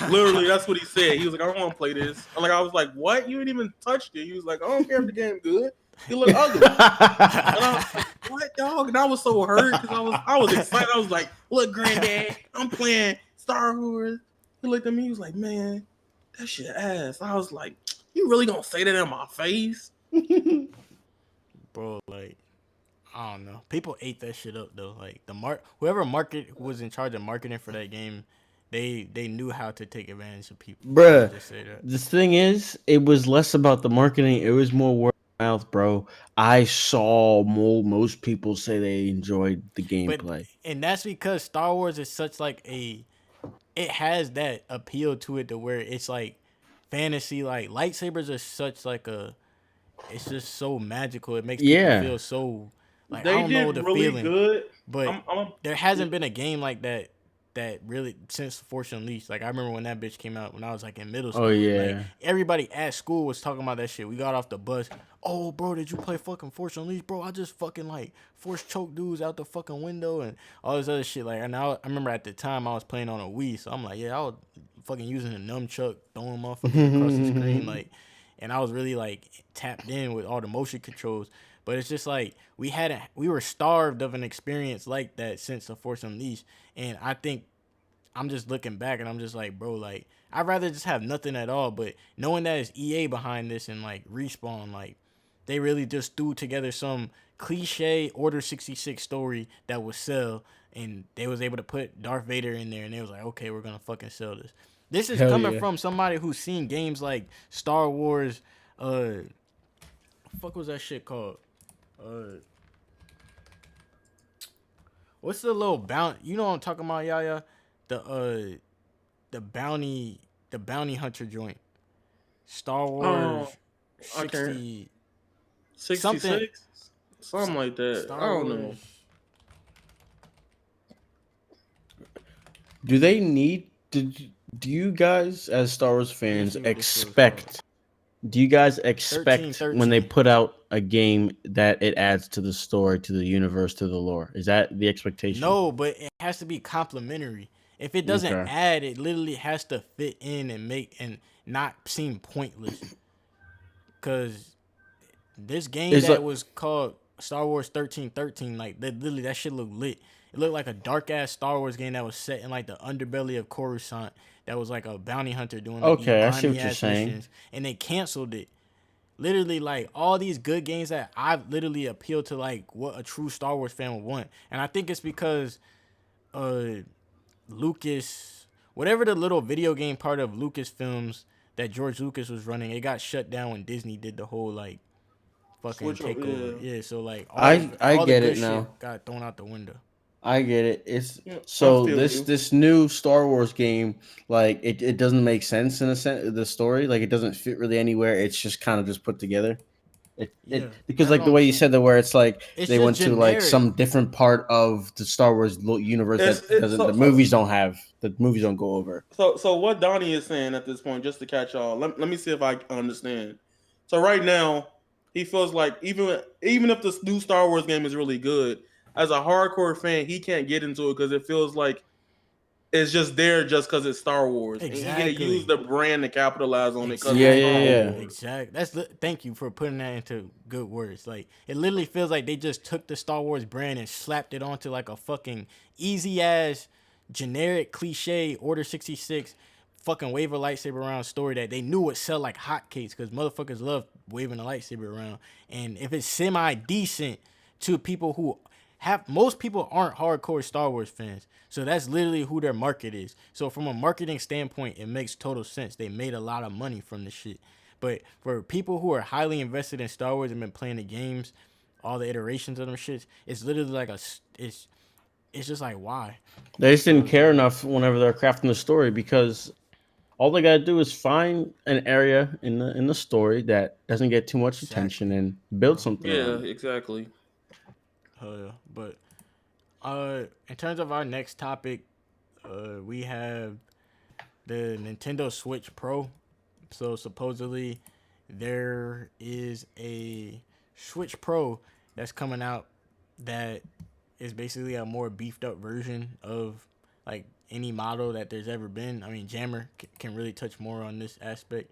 Literally, that's what he said. He was like, "I don't want to play this." I'm like, I was like, "What? You ain't even touched it." He was like, "I don't care if the game good. It look ugly." And I was like, "What, dog?" And I was so hurt because I was excited. I was like, "Look, granddad, I'm playing Star Wars." He looked at me. He was like, "Man, that shit ass." I was like, "You really gonna say that in my face?" Bro, like I don't know. People ate that shit up though. Like whoever market was in charge of marketing for that game, they knew how to take advantage of people. I'm gonna Bruh, just say that. the thing is, it was less about the marketing. It was more word of mouth, bro. I saw most people say they enjoyed the But gameplay. and that's because Star Wars is such like it has that appeal to it to where it's like fantasy. Like lightsabers are such like a it's just so magical. It makes people Yeah. feel so like I They don't know did the really feeling, good. but I'm there hasn't been a game like that really since Force Unleashed. Like I remember when that bitch came out when I was like in middle Oh school. Like yeah. everybody at school was talking about that shit. We got off the bus. Oh, bro, did you play fucking Force Unleashed, bro? I just fucking like force choke dudes out the fucking window and all this other shit. Like, and I remember at the time I was playing on a Wii, so I'm like, yeah, I was fucking using a nunchuck, throwing motherfuckers across the screen, like, and I was really like tapped in with all the motion controls. But it's just like we were starved of an experience like that since the Force Unleashed, and I think I'm just looking back and I'm just like, bro, like I'd rather just have nothing at all. But knowing that it's EA behind this and like Respawn, like they really just threw together some cliche Order 66 story that would sell, and they was able to put Darth Vader in there, and they was like, okay, we're gonna fucking sell this. This is Hell coming yeah. from somebody who's seen games like Star Wars. Fuck was that shit called? Uh, what's the little bounty? You know what I'm talking about, Yaya? The bounty the bounty hunter joint. Star oh Wars I can't 60 something 66 something like that. I Star don't know. Wars. Do they need? Do you guys, as Star Wars Let me fans, see what this shit was called. expect? Do you guys expect when they 1313. put out a game that it adds to the story, to the universe, to the lore? Is that the expectation? No, but it has to be complementary. If it doesn't Okay. add, it literally has to fit in and make and not seem pointless. Cause this game Is that like was called Star Wars 1313, like literally that shit looked lit. It looked like a dark ass Star Wars game that was set in like the underbelly of Coruscant. That was like a bounty hunter doing like these okay, I see grimy what you're ass saying. missions, and they canceled it. Literally, like all these good games that I've literally appealed to, like what a true Star Wars fan would want, and I think it's because uh Lucas, whatever the little video game part of Lucasfilms that George Lucas was running, it got shut down when Disney did the whole like fucking Switch up, takeover. yeah. Yeah, so like I all the get good it now. shit got thrown out the window. I get it. It's Yeah, I so feel you. this new Star Wars game, like it doesn't make sense in a sense. The story, like it doesn't fit really anywhere. It's just kind of just put together. Yeah, Because that's like what the I'm way you saying. said that, where it's like It's they just went to like generic. some different part of the Star Wars universe It's that it, doesn't so the so movies don't have. The movies don't go over. so what Donnie is saying at this point, just to catch y'all. Let me see if I understand. So right now, He feels like even if the new Star Wars game is really good, as a hardcore fan, he can't get into it because it feels like it's just there just because it's Star Wars, and he gonna use Exactly. the brand to capitalize on it because Yeah, it's yeah, Star Exactly. yeah. Wars. Exactly. Thank you for putting that into good words. Like it literally feels like they just took the Star Wars brand and slapped it onto like a fucking easy ass generic cliche Order 66 fucking wave a lightsaber around story that they knew would sell like hotcakes because motherfuckers love waving a lightsaber around. And if it's semi decent to people who have, most people aren't hardcore Star Wars fans. So that's literally who their market is. So from a marketing standpoint, it makes total sense. They made a lot of money from this shit. But for people who are highly invested in Star Wars and been playing the games, all the iterations of them shits, it's literally like it's just like why? They just You know didn't what I'm care saying? enough whenever they're crafting the story because all they gotta do is find an area in the story that doesn't get too much attention Exactly. and build Uh, something Yeah, around it. exactly. yeah. But in terms of our next topic, we have the Nintendo Switch Pro. So supposedly there is a Switch Pro that's coming out that is basically a more beefed up version of like any model that there's ever been. I mean, Jammer can really touch more on this aspect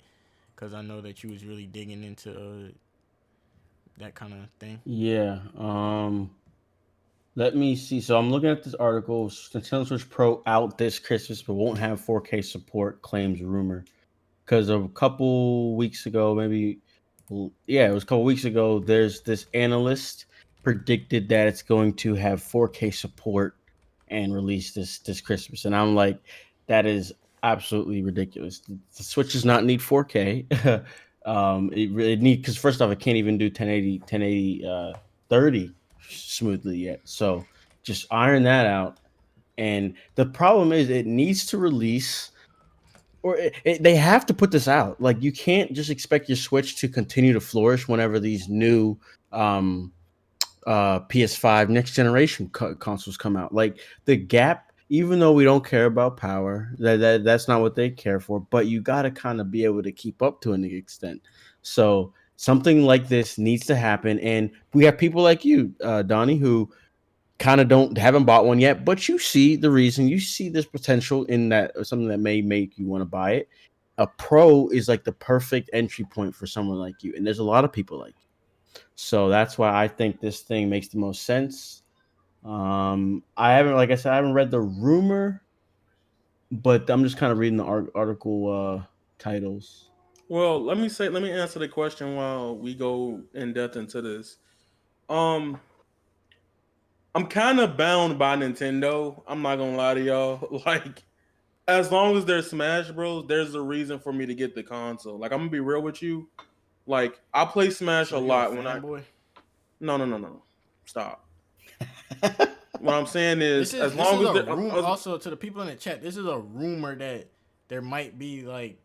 because I know that you was really digging into that kind of thing. Yeah. Let me see. So I'm looking at this article. Nintendo Switch Pro out this Christmas, but won't have 4K support. Claims rumor because a couple weeks ago, maybe, yeah, it was a couple weeks ago. There's this analyst predicted that it's going to have 4K support and release this Christmas, and I'm like, that is absolutely ridiculous. The Switch does not need 4K. It really need because first off, it can't even do 1080 30 smoothly yet. So just iron that out. And the problem is, it needs to release or they have to put this out. Like you can't just expect your Switch to continue to flourish whenever these new um, PS5 next generation consoles come out. Like the gap, even though we don't care about power, that's not what they care for. But you got to kind of be able to keep up to an extent. So something like this needs to happen, and we have people like you, Donnie, who kind of don't haven't bought one yet, but you see the reason, you see this potential in that something that may make you want to buy it. A pro is like the perfect entry point for someone like you, and there's a lot of people like you. So that's why I think this thing makes the most sense. I haven't, like I said, I haven't read the rumor, but I'm just kind of reading the article titles. Well, let me answer the question while we go in depth into this. Um, I'm kind of bound by Nintendo. I'm not gonna lie to y'all. Like, as long as there's Smash Bros, there's a reason for me to get the console. Like, I'm gonna be real with you. Like, I play Smash a So you're a lot when I. fanboy. No. Stop. What I'm saying is, as This is long as a there, room. Also, to the people in the chat, this is a rumor that there might be like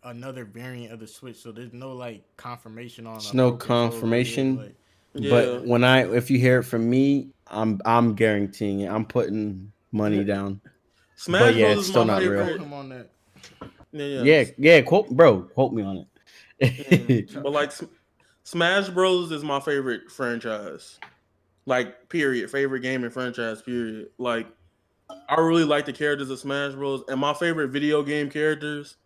another variant of the Switch. So there's no like confirmation on It's a no pro controller yet. confirmation, Like, but yeah, if you hear it from me, I'm guaranteeing it. I'm putting money down. But Smash yeah, Bros it's is still my not real. quote favorite. him on that. Yeah, yeah, Yeah, yeah. Quote me on yeah. it. But like, Smash Bros is my favorite franchise. Like, period. Favorite gaming franchise. Period. Like, I really like the characters of Smash Bros. And my favorite video game characters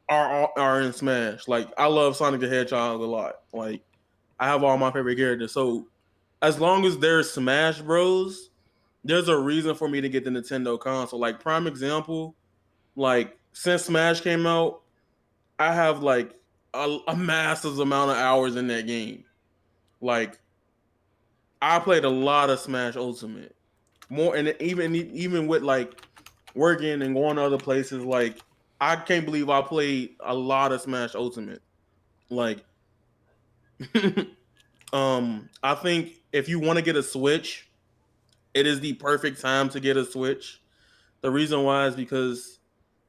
are in Smash. Like, I love Sonic the Hedgehog a lot. Like, I have all my favorite characters. So as long as there's Smash Bros, there's a reason for me to get the Nintendo console. Like, prime example, like since Smash came out, I have like a massive amount of hours in that game. Like, I played a lot of Smash Ultimate. More, and even with like working and going to other places, like I can't believe I played a lot of Smash Ultimate. Like, I think if you want to get a Switch, it is the perfect time to get a Switch. The reason why is because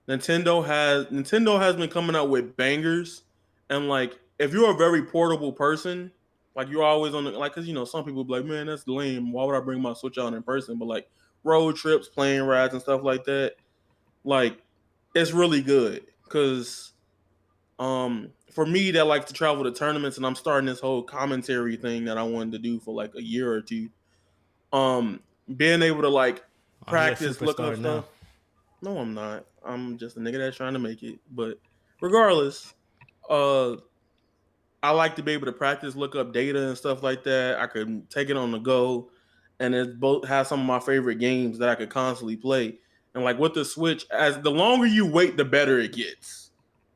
Nintendo has been coming out with bangers, and like if you're a very portable person, like you're always on the like, because some people be like, man, that's lame. Why would I bring my Switch out in person? But like road trips, plane rides, and stuff like that, like it's really good because For me that likes to travel to tournaments, and I'm starting this whole commentary thing that I wanted to do for like a year or two. Um, Being able to like Oh, he a practice, look up superstar now. stuff. No, I'm not. I'm just a nigga that's trying to make it. But regardless, uh, I like to be able to practice, look up data and stuff like that. I could take it on the go, and it both has some of my favorite games that I could constantly play. And like with the Switch, as the longer you wait, the better it gets.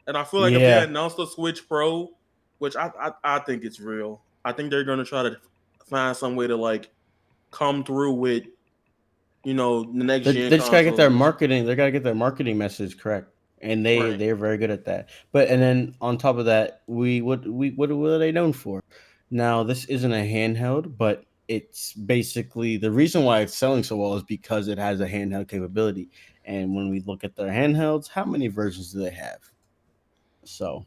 And I feel like if they Yeah, announced the Switch Pro, which I think it's real, I think they're gonna try to find some way to like come through with the next gen they just gotta get their consoles. marketing. They gotta get their marketing message correct, and Right. they're very good at that. But and then on top of that, what are they known for? Now this isn't a handheld, but it's basically the reason why it's selling so well is because it has a handheld capability. And when we look at their handhelds, how many versions do they have? So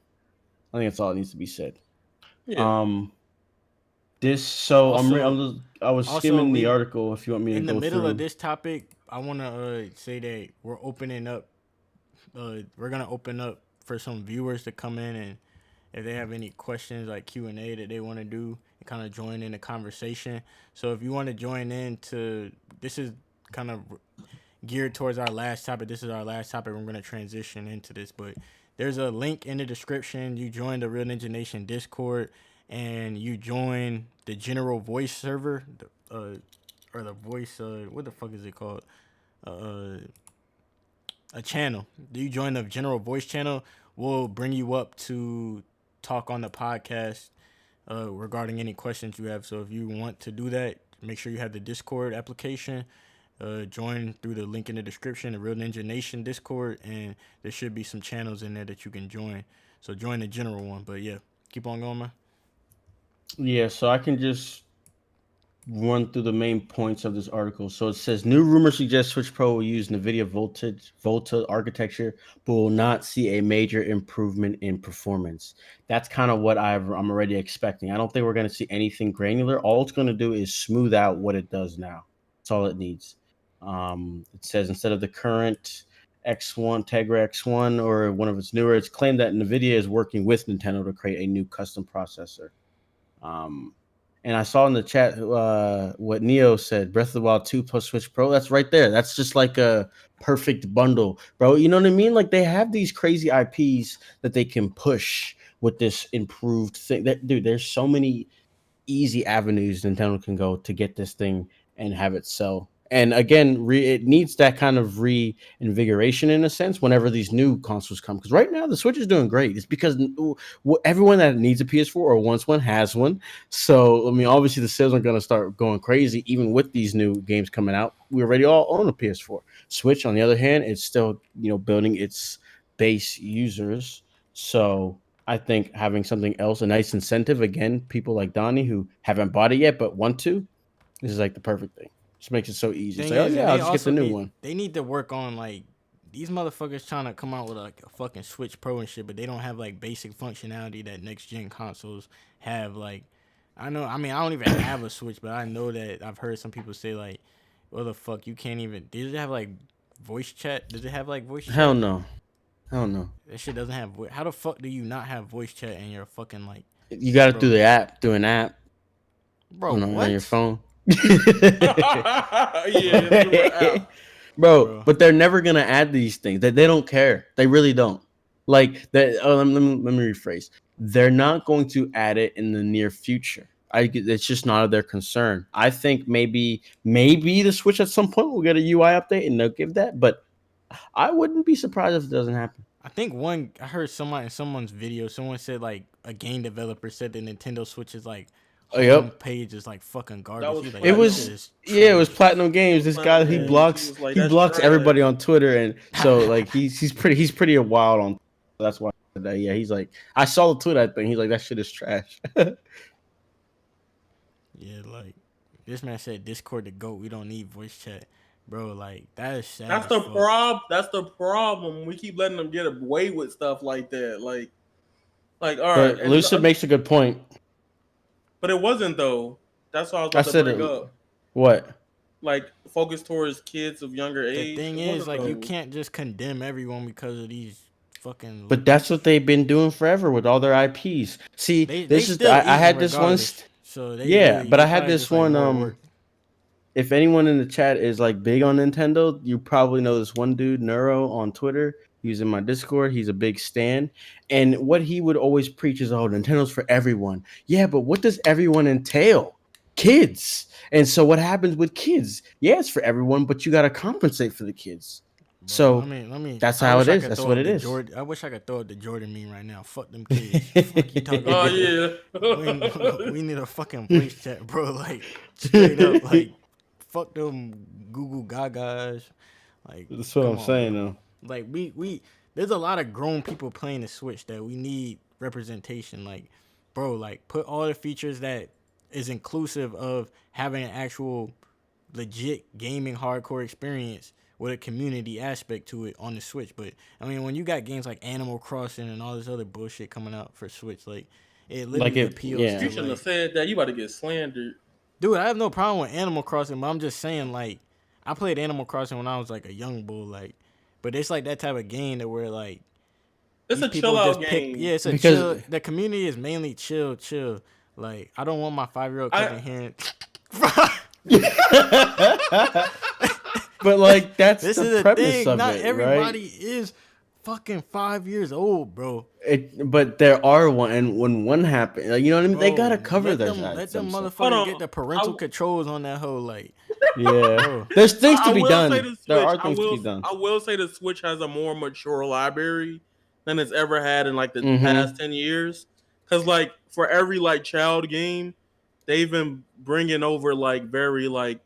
I think that's all that needs to be said. Yeah. Um, this so Also, I was also skimming the we article. If you want me to in the go middle of through, this topic, I want to say that we're opening up. We're gonna open up for some viewers to come in, and if they have any questions like Q&A that they want to do and kind of join in the conversation. So if you want to join in to this is kind of geared towards our last topic. This is our last topic. We're gonna transition into this, but there's a link in the description. You join the Real Ninja Nation Discord, and you join the general voice server, or the voice. What the fuck is it called? Uh, a channel. You join the general voice channel. We'll bring you up to talk on the podcast regarding any questions you have. So if you want to do that, make sure you have the Discord application. Join through the link in the description, the Real Ninja Nation Discord, and there should be some channels in there that you can join. So join the general one. But yeah, keep on going, man. yeah. So I can just run through the main points of this article. So it says new rumors suggest Switch Pro will use NVIDIA Volta architecture, but will not see a major improvement in performance. That's kind of what I'm already expecting. I don't think we're going to see anything granular. All it's going to do is smooth out what it does now. That's all it needs. It says instead of the current X1 Tegra X1 or one of its newer, it's claimed that NVIDIA is working with Nintendo to create a new custom processor. Um, and I saw in the chat what Neo said, Breath of the Wild 2 plus Switch Pro. That's right there. That's just like a perfect bundle, bro. You know what I mean? Like they have these crazy IPs that they can push with this improved thing. Dude, there's so many easy avenues Nintendo can go to get this thing and have it sell. And again, it needs that kind of reinvigoration in a sense whenever these new consoles come. Because right now the Switch is doing great. It's because everyone that needs a PS4 or wants one has one. So I mean, obviously the sales are going to start going crazy even with these new games coming out. We already all own a PS4. Switch, on the other hand, it's still building its base users. So I think having something else, a nice incentive, again, people like Donnie who haven't bought it yet but want to, this is like the perfect thing. Just makes it so easy. It's Thing like, oh is, and yeah, I'll they just get the also new need one. they need to work on like these motherfuckers trying to come out with like a fucking Switch Pro and shit, but they don't have like basic functionality that next gen consoles have. Like, I know, I mean, I don't even have a Switch, but I know that I've heard some people say like, "What the fuck? You can't even." Does it have like voice chat? Does it have like voice Hell chat? no. Hell no. That shit doesn't have. How the fuck do you not have voice chat in your fucking like, You got it through bro? the app, through an app Bro, on your what, phone. Yeah, through an app. Bro, bro? but they're never gonna add these things. They don't care. They really don't. Like that. Let me rephrase. They're not going to add it in the near future. It's just not of their concern. I think maybe the Switch at some point will get a UI update and they'll give that, but I wouldn't be surprised if it doesn't happen. I think I heard someone in someone's video, someone said like a game developer said the Nintendo Switch's like Oh, home yep. page is like fucking That garbage. was He was like, It yo, this platinum. shit was is yeah, it was trash. Platinum That Games. was This guy platinum he games. He blocks was like, he "That's blocks everybody trash." on Twitter, and so like he's pretty wild on. That's why I said that. Yeah, he's like I saw the tweet I think he's like that shit is trash. Yeah, like this man said Discord the GOAT. We don't need voice chat. Bro, like that is sad That's as the fuck. That's the problem. We keep letting them get away with stuff like that. Like all right, But Lucid makes a good point. but it wasn't though. That's what I was I about to said bring up. what? Like focus towards kids of younger The age. thing It is, wasn't like, you though. can't just condemn everyone because of these fucking. But that's what they've been doing forever with all their IPs. See, They still I eating had this one. regardless. So Yeah, but they I had probably this just like one. more work. If anyone in the chat is like big on Nintendo, you probably know this one dude, Neuro, on Twitter. He's in my Discord. He's a big stan. And what he would always preach is, oh, Nintendo's for everyone. Yeah, but what does everyone entail? Kids. And so what happens with kids? Yeah, it's for everyone, but you got to compensate for the kids. Bro, So let me. that's I how wish it I is. could That's throw what up it the is. Jordan. I wish I could throw up the Jordan meme right now. Fuck them kids. Fuck you talking Oh about? yeah. We need a fucking voice chat, bro. Like straight up, like fuck them Google Gagas. Like, That's what I'm come on, saying, bro. though. Like we there's a lot of grown people playing the Switch that we need representation. Like, bro, like put all the features that is inclusive of having an actual legit gaming hardcore experience with a community aspect to it on the Switch. But I mean, when you got games like Animal Crossing and all this other bullshit coming out for Switch, like it Like literally it, appeals yeah. You to shouldn't have like, said that. You about to get slandered. dude, I have no problem with Animal Crossing, but I'm just saying like I played Animal Crossing when I was like a young bull, like, but it's like that type of game that where like It's these a people chill out just pick. Yeah, game. it's a Because chill. The community is mainly chill. Like I don't want my 5-year-old I coming here. but like that's This the is a premise thing. of Not it, right? everybody is fucking 5 years old, bro. But there are one, and when one happens, like, you know what I mean. They gotta Bro, cover their let them some stuff. Hold motherfuckers on. get the I, parental controls on that hoe, like, Yeah, bro. there's things to I be will say done. the There Switch. are things to be done. I will say the Switch has a more mature library than it's ever had in like the Mm-hmm. past 10 years. Cause like for every like child game, they've been bringing over like very like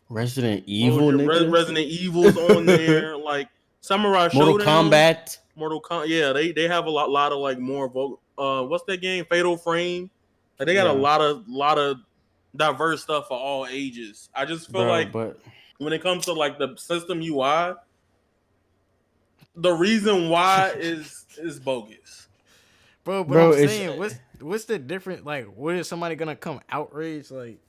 Resident Evil, nigga. Resident Evils on there, like Samurai Mortal Showdown, Kombat. Mortal Kombat. Yeah, they have a lot of like more what's that game? Fatal Frame. Like they got a Yeah, lot of diverse stuff for all ages. I just feel bro. like But when it comes to like the system UI, the reason why is bogus. Bro, but I'm bro, it's saying, what's the difference? Like, what is somebody gonna come outraged? Like,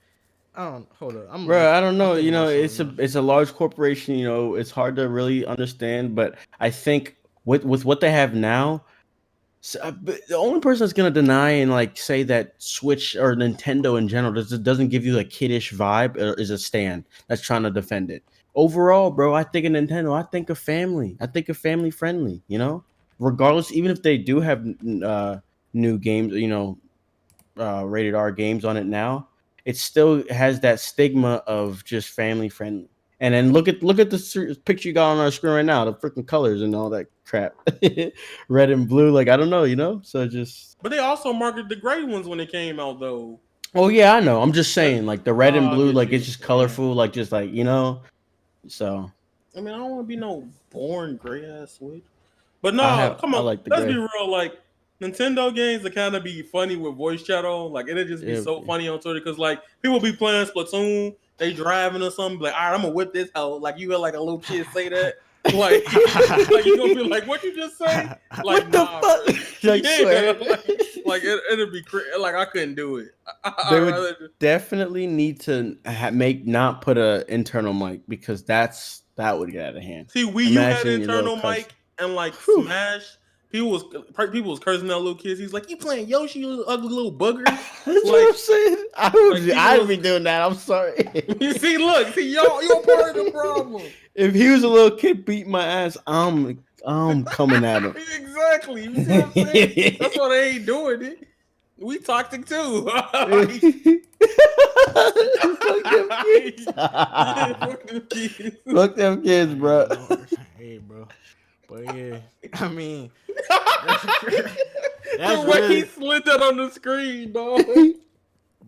I don't. Hold up, I'm bro. like, I don't I'm know. You thinking know, about something else. it's a large corporation. You know, it's hard to really understand. But I think with what they have now, but the only person that's gonna deny and like say that Switch or Nintendo in general doesn't give you a kiddish vibe is a stand that's trying to defend it. Overall, bro, I think of Nintendo. I think of family. I think of family friendly. You know, regardless, even if they do have new games, you know, rated R games on it now, it still has that stigma of just family friendly. And then look at the picture you got on our screen right now, the freaking colors and all that crap, red and blue. Like I don't know, you know. So just But they also marketed the gray ones when it came out though. oh yeah, I know. I'm just That, saying like the red and I blue, get like it's you. just Yeah. colorful, like just like you know. So I mean, I don't want to be no boring gray ass Switch. But no, come I on, like the let's be gray. real. Like Nintendo games that kind of be funny with voice chat on. Like it'll just be Yeah. so funny on Twitter because like people be playing Splatoon, they driving or something. Like, all right, I'm gonna whip this out. Like you hear like a little kid say that. Like, like you gonna be like, what you just say? Like, What the nah, bro. fuck? Like Yeah, swear. like it'd be like I couldn't do it. They I'd would rather just, definitely need to make not put a internal mic because that would get out of hand. see, Wii U had Imagine your little internal cousin. mic and like Whew. Smash. People was cursing out little kids. He's like, "You playing Yoshi, you little ugly little bugger." That's what Like, I'm saying. like people I'd was. be doing that. I'm sorry. You see, look, see, y'all, you're part of the problem. If he was a little kid beating my ass, I'm coming at him. Exactly. You see what I'm saying? That's why they ain't doing it. We toxic too. Fuck them kids. Fuck them kids. Fuck them kids, bro. Hey, bro. But yeah, I mean, The that's way he really, slid that on the screen, dog.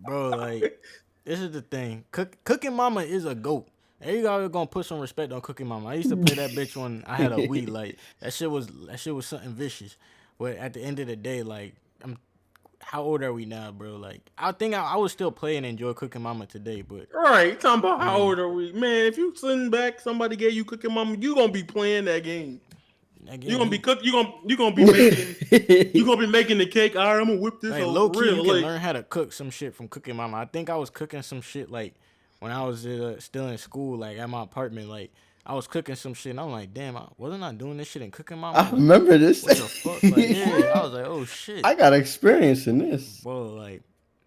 bro. Like, this is the thing. Cooking Mama is a goat. Everybody gonna put some respect on Cooking Mama. I used to play that bitch when I had a Wii. Like that shit was something vicious. But at the end of the day, like how old are we now, bro? Like I think I would still play and enjoy Cooking Mama today. But Right, talking about how old are we, man? If you sitting back, somebody gave you Cooking Mama, you gonna be playing that game. again, You gonna be cook. You gonna be making. You gonna be making the cake. All right, I'm gonna whip this like out low key, real. you can Like, learn how to cook some shit from Cooking Mama. I think I was cooking some shit like when I was still in school, like at my apartment. Like I was cooking some shit, and I'm like, damn, wasn't I doing this shit and cooking mama? I Like, remember this. what the fuck? Like, yeah, I was like, oh shit, I got experience in this. bro. Like,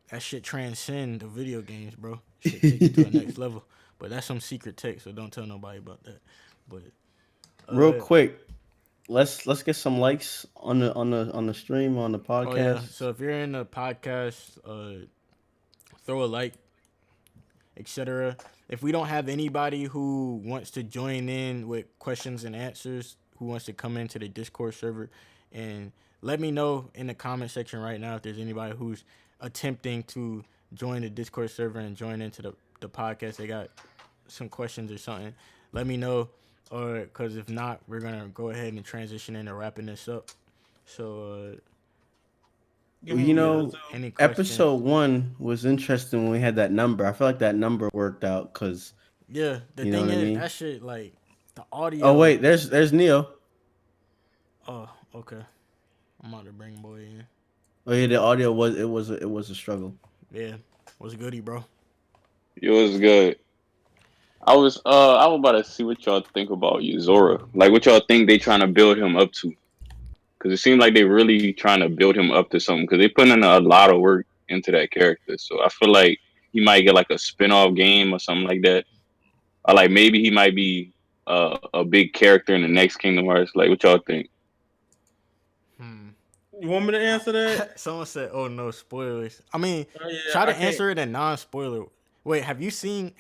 that shit transcend the video games, bro. Shit take it to the next level. But that's some secret tech, so don't tell nobody about that. But Real quick, let's get some likes on the stream on the oh yeah, podcast. so if you're in the podcast, throw a like, etc. If we don't have anybody who wants to join in with questions and answers, who wants to come into the Discord server, and let me know in the comment section right now if there's anybody who's attempting to join the Discord server and join into the podcast. They got some questions or something. Let me know, or because if not, we're gonna go ahead and transition into wrapping this up. So, You know, any questions? episode 1 was interesting when we had that number. I feel like that number worked out because Yeah, the you know thing what I is, mean. that shit like the audio. Oh wait, there's Neo. Oh, okay. I'm about to bring boy in. Oh yeah, the audio was a struggle. Yeah, what's goody, bro? It was good. I was about to see what y'all think about Yuzora. Like, what y'all think they trying to build him up to? Because it seems like they really trying to build him up to something. Because they put in a lot of work into that character. So I feel like he might get like a spin-off game or something like that. Or like maybe he might be a big character in the next Kingdom Hearts. Like, what y'all think? You want me to answer that? Someone said, "Oh no, spoilers." I mean, Yeah, try to I can't- answer it in non-spoiler. Wait, have you seen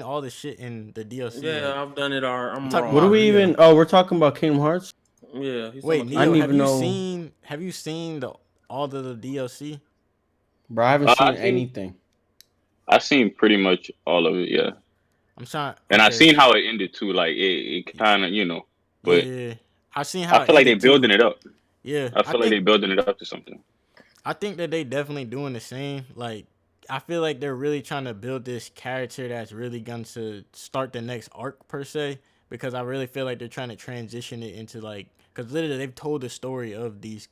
all the shit in the DLC? Yeah, Like, I've done it. I'm talking wrong. What are we Neo. even? Oh, we're talking about Kingdom Hearts. Yeah. He's wait, talking Neo, I didn't have even you know- seen? Have you seen all of the DLC? Bro, I haven't seen I seen- anything. I've seen pretty much all of it, yeah. I'm trying. And I've okay, seen how it ended too. Like it kind of, you know. But yeah, I've seen how I feel like they ended, too. building it up. Yeah, I feel like they building it up to something. I think that they definitely doing the same. Like, I feel like they're really trying to build this character that's really going to start the next arc per se. Because I really feel like they're trying to transition it into like, because literally they've told the story of these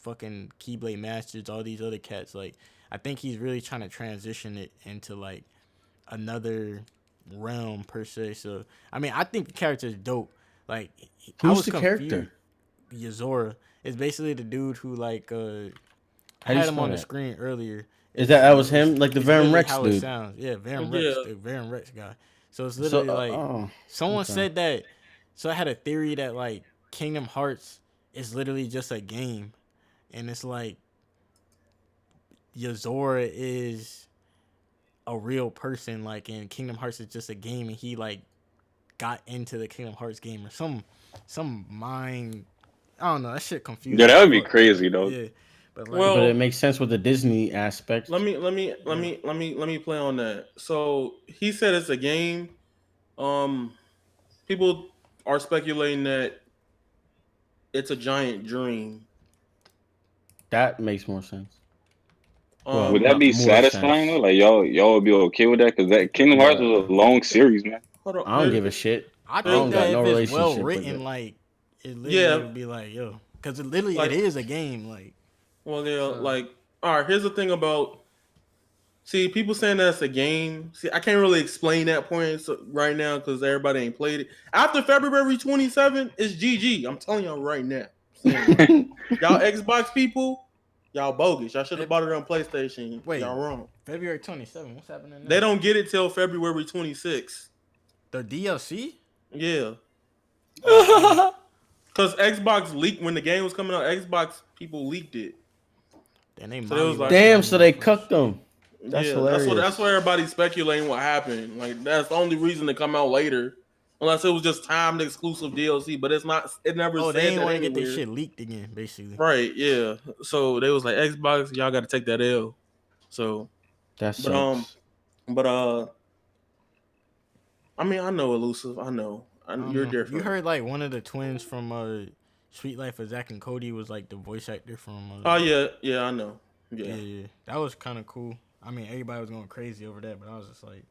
fucking Keyblade Masters, all these other cats. Like, I think he's really trying to transition it into like another realm per se. So, I mean, I think the character is dope. Like, I Who's was the confused. character? Yuzora is basically the dude who like How I do you had him spell on the that? screen earlier. Is that was him? Like the it's Verum literally Rex how it dude. sounds. Yeah, Verum Rex, Yeah. the Verum Rex guy. So it's So, literally like oh, someone okay. said that. So I had a theory that like Kingdom Hearts is literally just a game, and it's like Yuzora is a real person. Like, and Kingdom Hearts is just a game, and he like got into the Kingdom Hearts game or some mind. I don't know. That shit confusing. Yeah, that as would be fuck. crazy though. Yeah, but like, Well, But it makes sense with the Disney aspect. let me play on that. So he said it's a game. People are speculating that it's a giant dream. That makes more sense. Well, Would that be more satisfying sense. though? Like y'all would be okay with that? Because that Kingdom Hearts was a long series, man. Hold on. I don't give a shit. I I think don't that got if no it's relationship well with written, it. like it literally Yeah. would be like, yo, because it literally Like- it is a game. Like, Well, yeah, So- like, all right, here's the thing about, see, people saying that's a game. See, I can't really explain that point right now because everybody ain't played it. After February 27th, it's GG. I'm telling y'all right now. Y'all Xbox people, y'all bogus. Y'all should have bought it on PlayStation. Wait. Y'all wrong. February 27th. What's happening? Now? They don't get it till February 26th. The DLC. Yeah. Because Xbox leaked, when the game was coming out, Xbox people leaked it. Then they So it was like- Damn, so they cucked them. That's Yeah, hilarious. That's what everybody's speculating what happened. Like, that's the only reason to come out later, unless it was just timed exclusive DLC. But it's not. It never Oh, said they ain't that want to get anywhere. their shit leaked again, basically. Right? Yeah. So they was like, Xbox, y'all got to take that L. So, That but sucks. I mean, I know Elusive. I know. You're different. You heard like one of the twins from Sweet Life of Zack and Cody was like the voice actor from. Oh yeah, I know. Yeah. That was kind of cool. I mean, everybody was going crazy over that, but I was just like,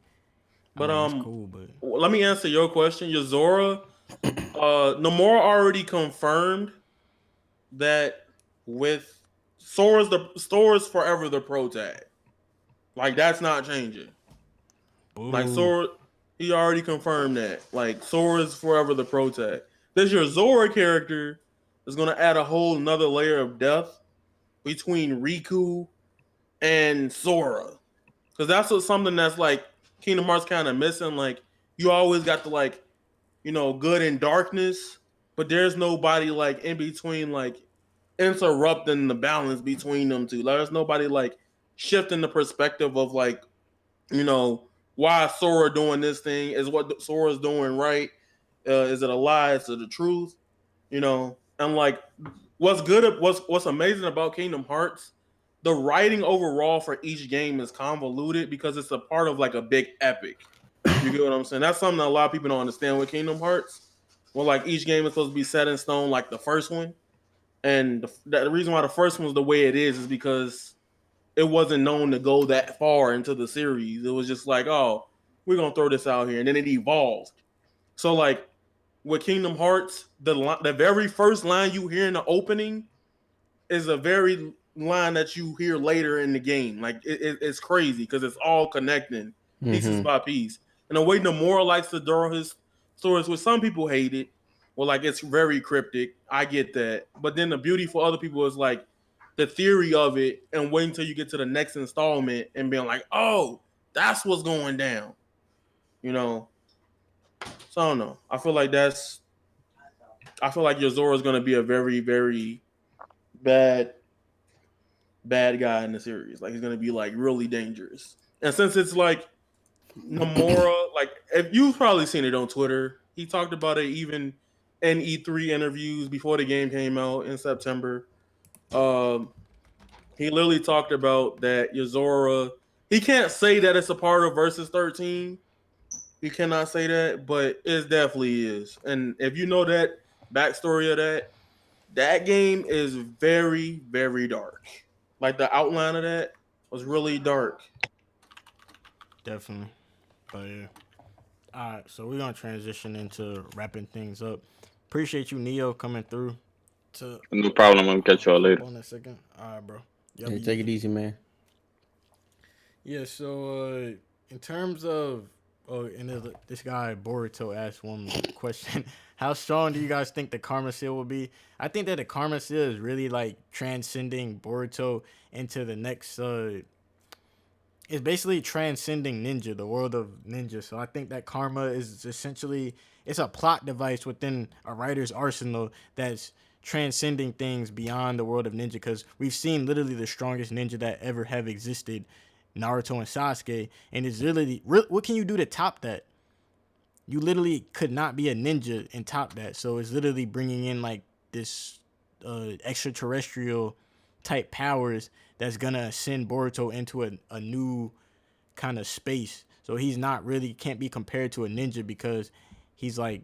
But it's cool. But let me answer your question. Yuzora, Nomura already confirmed that with Sora's forever the pro tag. Like, that's not changing. Ooh. Like, Sora, He already confirmed that. Like Sora's forever the protag. This your Zora character is gonna add a whole another layer of depth between Riku and Sora. Because that's something that's like Kingdom Hearts kind of missing. Like you always got the like, good and darkness, but there's nobody like in between, like interrupting the balance between them two. Like, there's nobody like shifting the perspective of like, you know, why Sora doing this thing? Is what Sora's doing right? Is it a lie? Is it the truth? And like what's amazing about Kingdom Hearts, the writing overall for each game is convoluted because it's a part of like a big epic. You get what I'm saying? That's something that a lot of people don't understand with Kingdom Hearts. Well, like each game is supposed to be set in stone, like the first one, and the reason why the first one's the way it is because it wasn't known to go that far into the series. It was just like, oh, we're gonna throw this out here, and then it evolved. So like with Kingdom Hearts, the very first line you hear in the opening is a very line that you hear later in the game. Like it's crazy because it's all connecting pieces by piece. And the way Nomura likes to draw his stories, which some people hate it, well, like it's very cryptic. I get that, but then the beauty for other people is like the theory of it, and wait until you get to the next installment and being like, oh, that's what's going down. You know. So I don't know. I feel like your Zora is going to be a very, very bad guy in the series. Like he's gonna be like really dangerous. And since it's like Nomura, like if you've probably seen it on Twitter, he talked about it even in E3 interviews before the game came out in September. Um, he literally talked about that Yozora. He can't say that it's a part of Versus 13. He cannot say that, but it definitely is. And if you know that backstory of that game is very, very dark. Like the outline of that was really dark. Definitely. But yeah. All right, so we're gonna transition into wrapping things up. Appreciate you, Neo, coming through to No problem. I'm gonna catch y'all hop later. on a second. All right, bro. Y'all Hey, be take easy. it easy, man. Yeah. So in terms of this guy Boruto asked one question: how strong do you guys think the Karma Seal will be? I think that the Karma Seal is really like transcending Boruto into the next. It's basically transcending ninja, the world of ninja. So I think that karma is essentially it's a plot device within a writer's arsenal that's transcending things beyond the world of ninja. Because we've seen literally the strongest ninja that ever have existed, Naruto and Sasuke, and it's literally what can you do to top that? You literally could not be a ninja and top that. So it's literally bringing in like this extraterrestrial type powers that's gonna send Boruto into a new kind of space. So he's not really can't be compared to a ninja because he's like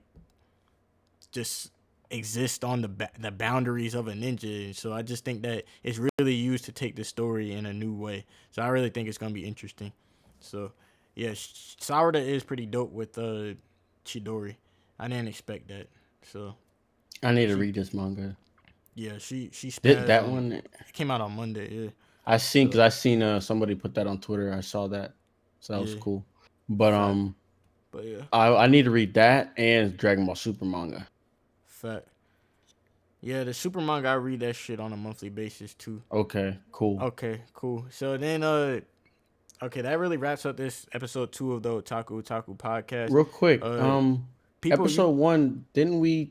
just exist on the boundaries of a ninja. So I just think that it's really used to take the story in a new way. So I really think it's gonna be interesting. So yeah, Sarada is pretty dope with Chidori. I didn't expect that. So I need to she read this manga. yeah she Did spazzed that on one? it came out on Monday. Yeah. Because So I seen somebody put that on Twitter. I saw that, so that was yeah, cool. But fact. But yeah, I need to read that and Dragon Ball Super manga. fact. Yeah, the super manga I read that shit on a monthly basis too. Okay, cool. Okay, cool. So then okay, that really wraps up this episode 2 of the OtakuXOtaku podcast. Real quick, Uh people you episode 1, didn't we?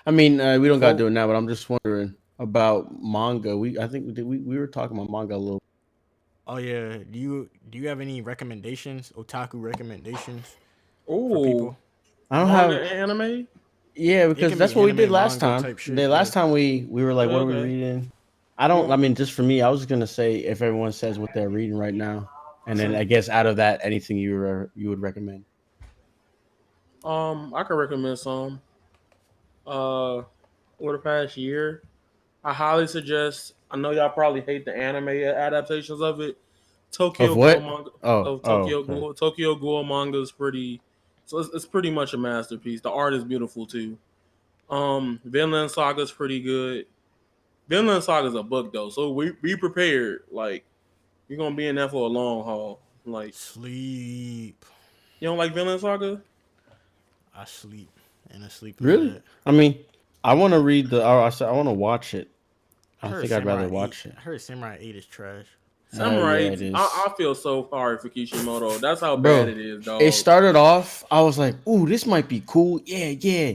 I mean, we don't gotta do quote it now, but I'm just wondering about manga. I think we were talking about manga a little. oh yeah, do you have any recommendations, otaku recommendations for Oh, people? I don't manga have. and anime. Yeah, It because can be that's what we did anime, last manga time. type The shit, yeah. last time we were like, what are we Okay. reading? I You don't. I want, mean, just for me, I was gonna say if everyone says what they're reading right now, and then True. I guess out of that, anything you would recommend. I can recommend some. Over the past year, I highly suggest. I know y'all probably hate the anime adaptations of it. Of Tokyo Ghoul what? manga Oh, of oh, okay. Tokyo Ghoul manga is pretty. So it's pretty much a masterpiece. The art is beautiful too. Vinland Saga is pretty good. Vinland Saga is a book though, so we be prepared. Like you're gonna be in there for a long haul. Like Sleep. You don't like Vinland Saga? I sleep and I sleep through Really? that. I mean, I want to read the. I said I want to watch it. I I heard think I'd Samurai rather 8. watch it. I heard Samurai 8 is trash. Hell Samurai yeah, 8, it is, I feel so sorry for Kishimoto. That's how bad bro. it is, It dog. started off. I was like, "Ooh, this might be cool." Yeah, yeah.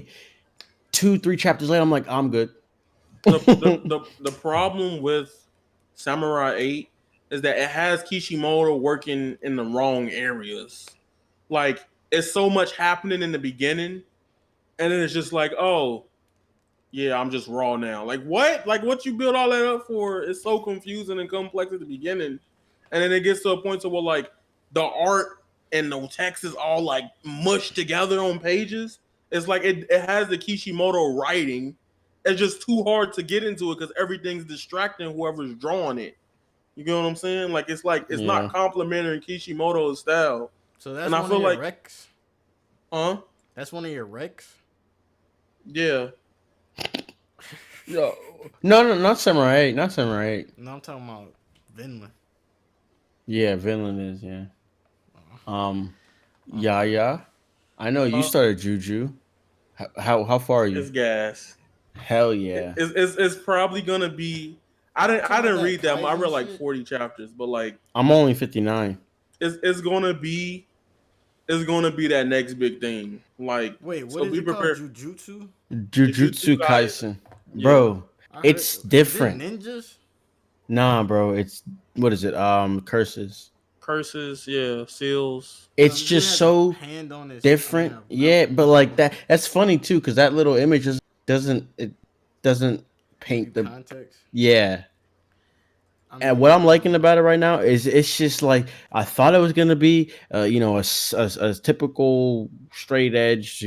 2, 3 chapters later, I'm like, "I'm good." The problem with Samurai 8 is that it has Kishimoto working in the wrong areas. Like it's so much happening in the beginning, and then it's just like, oh, yeah, I'm just raw now. Like what? Like what you build all that up for is so confusing and complex at the beginning, and then it gets to a point to where like the art and the text is all like mushed together on pages. It's like it has the Kishimoto writing. It's just too hard to get into it because everything's distracting whoever's drawing it. You get what I'm saying? Like it's not Yeah. complimenting Kishimoto's style, So that's and I one of feel your like, recs? huh? That's one of your recs? Yeah, No, no, not Samurai 8. Not Samurai 8. No, I'm talking about Vinland. Yeah, Vinland is, yeah. Yeah, Okay. yeah. I know you huh? started Juju. How far are you? It's gas. Hell yeah. It's probably gonna be. You I talking about didn't that read that. I Kaizen read like shit? 40 chapters, but like I'm only 59. it's gonna be that next big thing. Like Wait, what so, is be it called? prepared. Jujutsu? Jujutsu Jujutsu Kaisen. Kaisen. Yeah, Bro, I heard. it's Is it different. ninjas? Nah, bro, it's what is it? Curses. curses. Yeah, seals. It's Dude just has a so hand on his different. mouth. Yeah, but like that's funny too cuz that little image just doesn't Give you paint the context. yeah. I And what mean, I'm liking about it right now is it's just like I thought it was gonna be, a typical straight edge,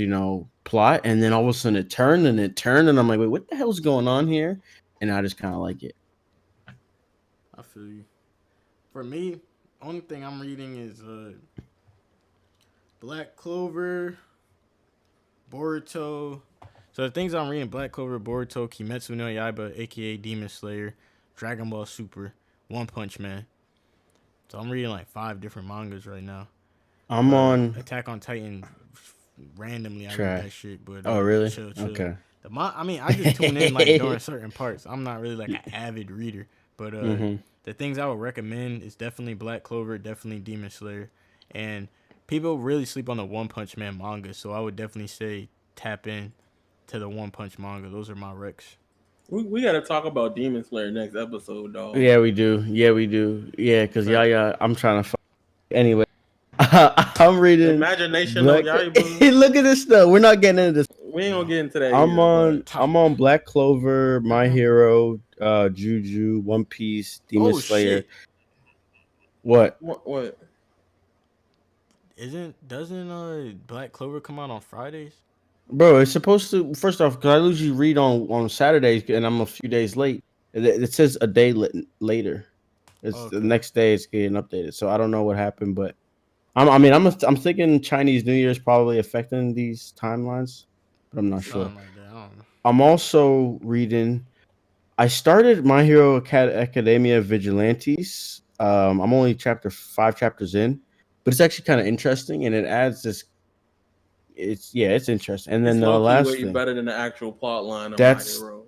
plot, and then all of a sudden it turned, and I'm like, wait, what the hell's going on here? And I just kind of like it. I feel you. For me, only thing I'm reading is Black Clover, Boruto. So the things I'm reading: Black Clover, Boruto, Kimetsu no Yaiba, aka Demon Slayer, Dragon Ball Super, One Punch Man. So I'm reading like 5 different mangas right now. I'm on Attack on Titan, randomly I read that trash. shit, but Oh, really? chill. Okay. I mean, I just tune in like during certain parts. I'm not really like an avid reader, but Mm-hmm. the things I would recommend is definitely Black Clover, definitely Demon Slayer, and people really sleep on the One Punch Man manga. So I would definitely say tap in to the One Punch manga. Those are my recs. We got to talk about Demon Slayer next episode, dog. Yeah, we do. Yeah, we do. Yeah, because Fact. I'm trying to. Anyway, I'm reading Imagination no Black. Yaiba. Look at this stuff. We're not getting into this. We ain't gonna No. get into that I'm here, but on I'm on Black Clover, My Hero, Juju, One Piece, Demon Oh Slayer. shit! What? what? Doesn't Black Clover come out on Fridays? Bro, it's supposed to first off, because I usually read on Saturdays and I'm a few days late. It says a day later. It's the Okay. next day it's getting updated. So I don't know what happened, but I'm thinking Chinese New Year is probably affecting these timelines, but I'm not sure. Something like that. I don't know. I'm also reading. I started My Hero Academia Vigilantes. I'm only 5 chapters in, but it's actually kind of interesting, and it adds this. It's interesting. And then It's the low key last way thing, better than the actual plot line of My that's Hero.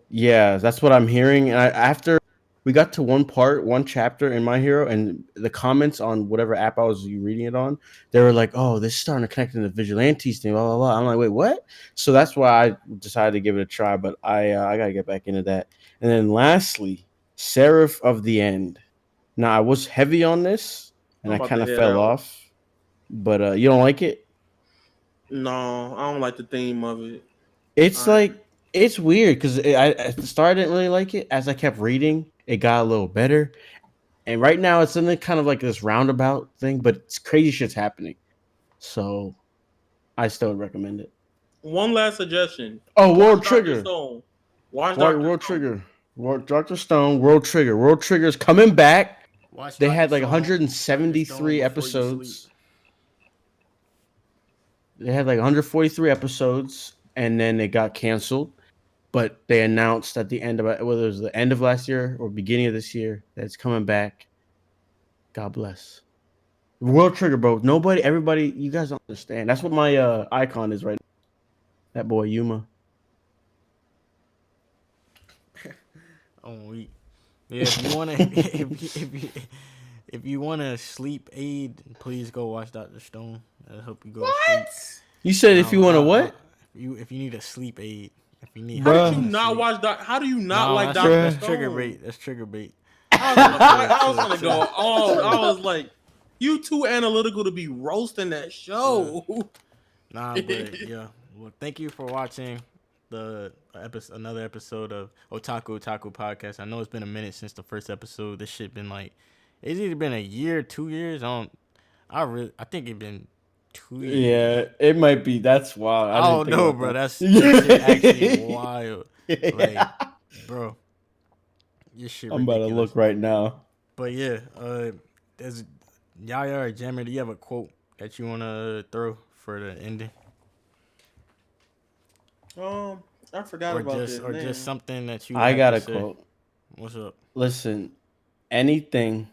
that's what I'm hearing. And after we got to one chapter in My Hero, and the comments on whatever app I was reading it on, they were like, "Oh, this is starting to connect to the Vigilantes thing." Blah blah blah. I'm like, "Wait, what?" So that's why I decided to give it a try. But I gotta get back into that. And then lastly, Seraph of the End. Now I was heavy on this, and I'm I about to kind of head fell out. off. But you don't like it? No, I don't like the theme of it. It's I like it's weird because at the start I didn't really like it. As I kept reading, it got a little better. And right now it's in the kind of like this roundabout thing, but it's crazy shit's happening. So I still would recommend it. One last suggestion: Oh, watch World Doctor Trigger. Stone. Watch White Doctor World Stone. Trigger. Dr. Stone, World Trigger. World Trigger's coming back. Watch They Doctor had like Stone. Doctor Stone 173 before you sleep. episodes. They had like 143 episodes, and then it got canceled. But they announced at the end of whether it was the end of last year or beginning of this year that it's coming back. God bless. World Trigger, bro. Nobody, everybody, you guys don't understand. That's what my icon is right now. That boy Yuma. Oh, weak. Yeah, if you wanna, if you want a sleep aid, please go watch Dr. Stone. That'll help you go to sleep. What? You said if No, you want to what? if you need a sleep aid, if you need How help did you Bruh. going to not sleep. watch Doc? How do you not No, like that's Doctor Bruh. that's trigger Stone? bait. That's trigger bait. I was gonna, I was Chill, gonna chill, go chill. all. I Chill. was like, you too analytical to be roasting that show. Nah, but yeah. Well, thank you for watching another episode of OtakuXOtaku podcast. I know it's been a minute since the first episode. This shit been like, it's either been a year, 2 years. I think it been 2 years. Yeah, it might be. That's wild. I I didn't don't think know, about bro. that. That shit actually wild. Like, Yeah. bro, this shit I'm about to ridiculous. look right now. But yeah, there's Yaya or Jammer. Do you have a quote that you wanna throw for the ending, I forgot or about just this. something that you I have got to a say? quote. What's up? Listen, anything.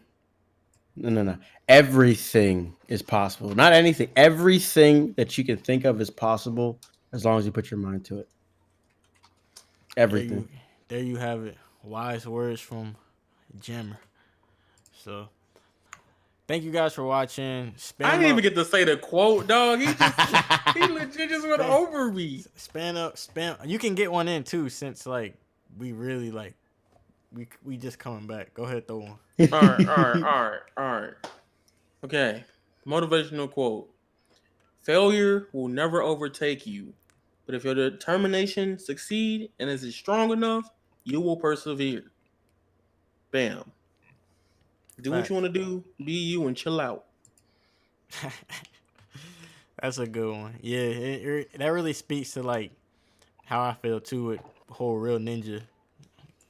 No. Everything is possible. Not anything. Everything that you can think of is possible as long as you put your mind to it. Everything. There you have it. Wise words from Jammer. So thank you guys for watching. I didn't even get to say the quote, dog. He legit just went over me. Spam. You can get one in too, since like we really like we just coming back. Go ahead, throw one. All right. Okay. Motivational quote. Failure will never overtake you, but if your determination succeed and is strong enough, you will persevere. Bam. Do what you want to do, be you, and chill out. That's a good one. Yeah, that really speaks to like how I feel too with whole real ninja.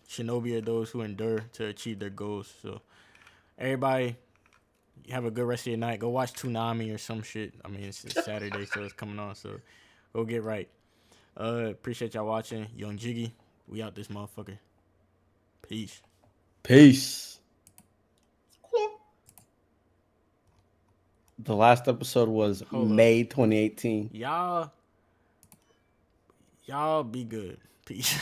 Shinobi are those who endure to achieve their goals. So everybody, have a good rest of your night. Go watch Toonami or some shit. I mean, it's Saturday, so it's coming on. So go get right. Appreciate y'all watching. Young Jiggy, we out this motherfucker. Peace. Peace. The last episode was Hold up. May 2018. Y'all be good. Peace.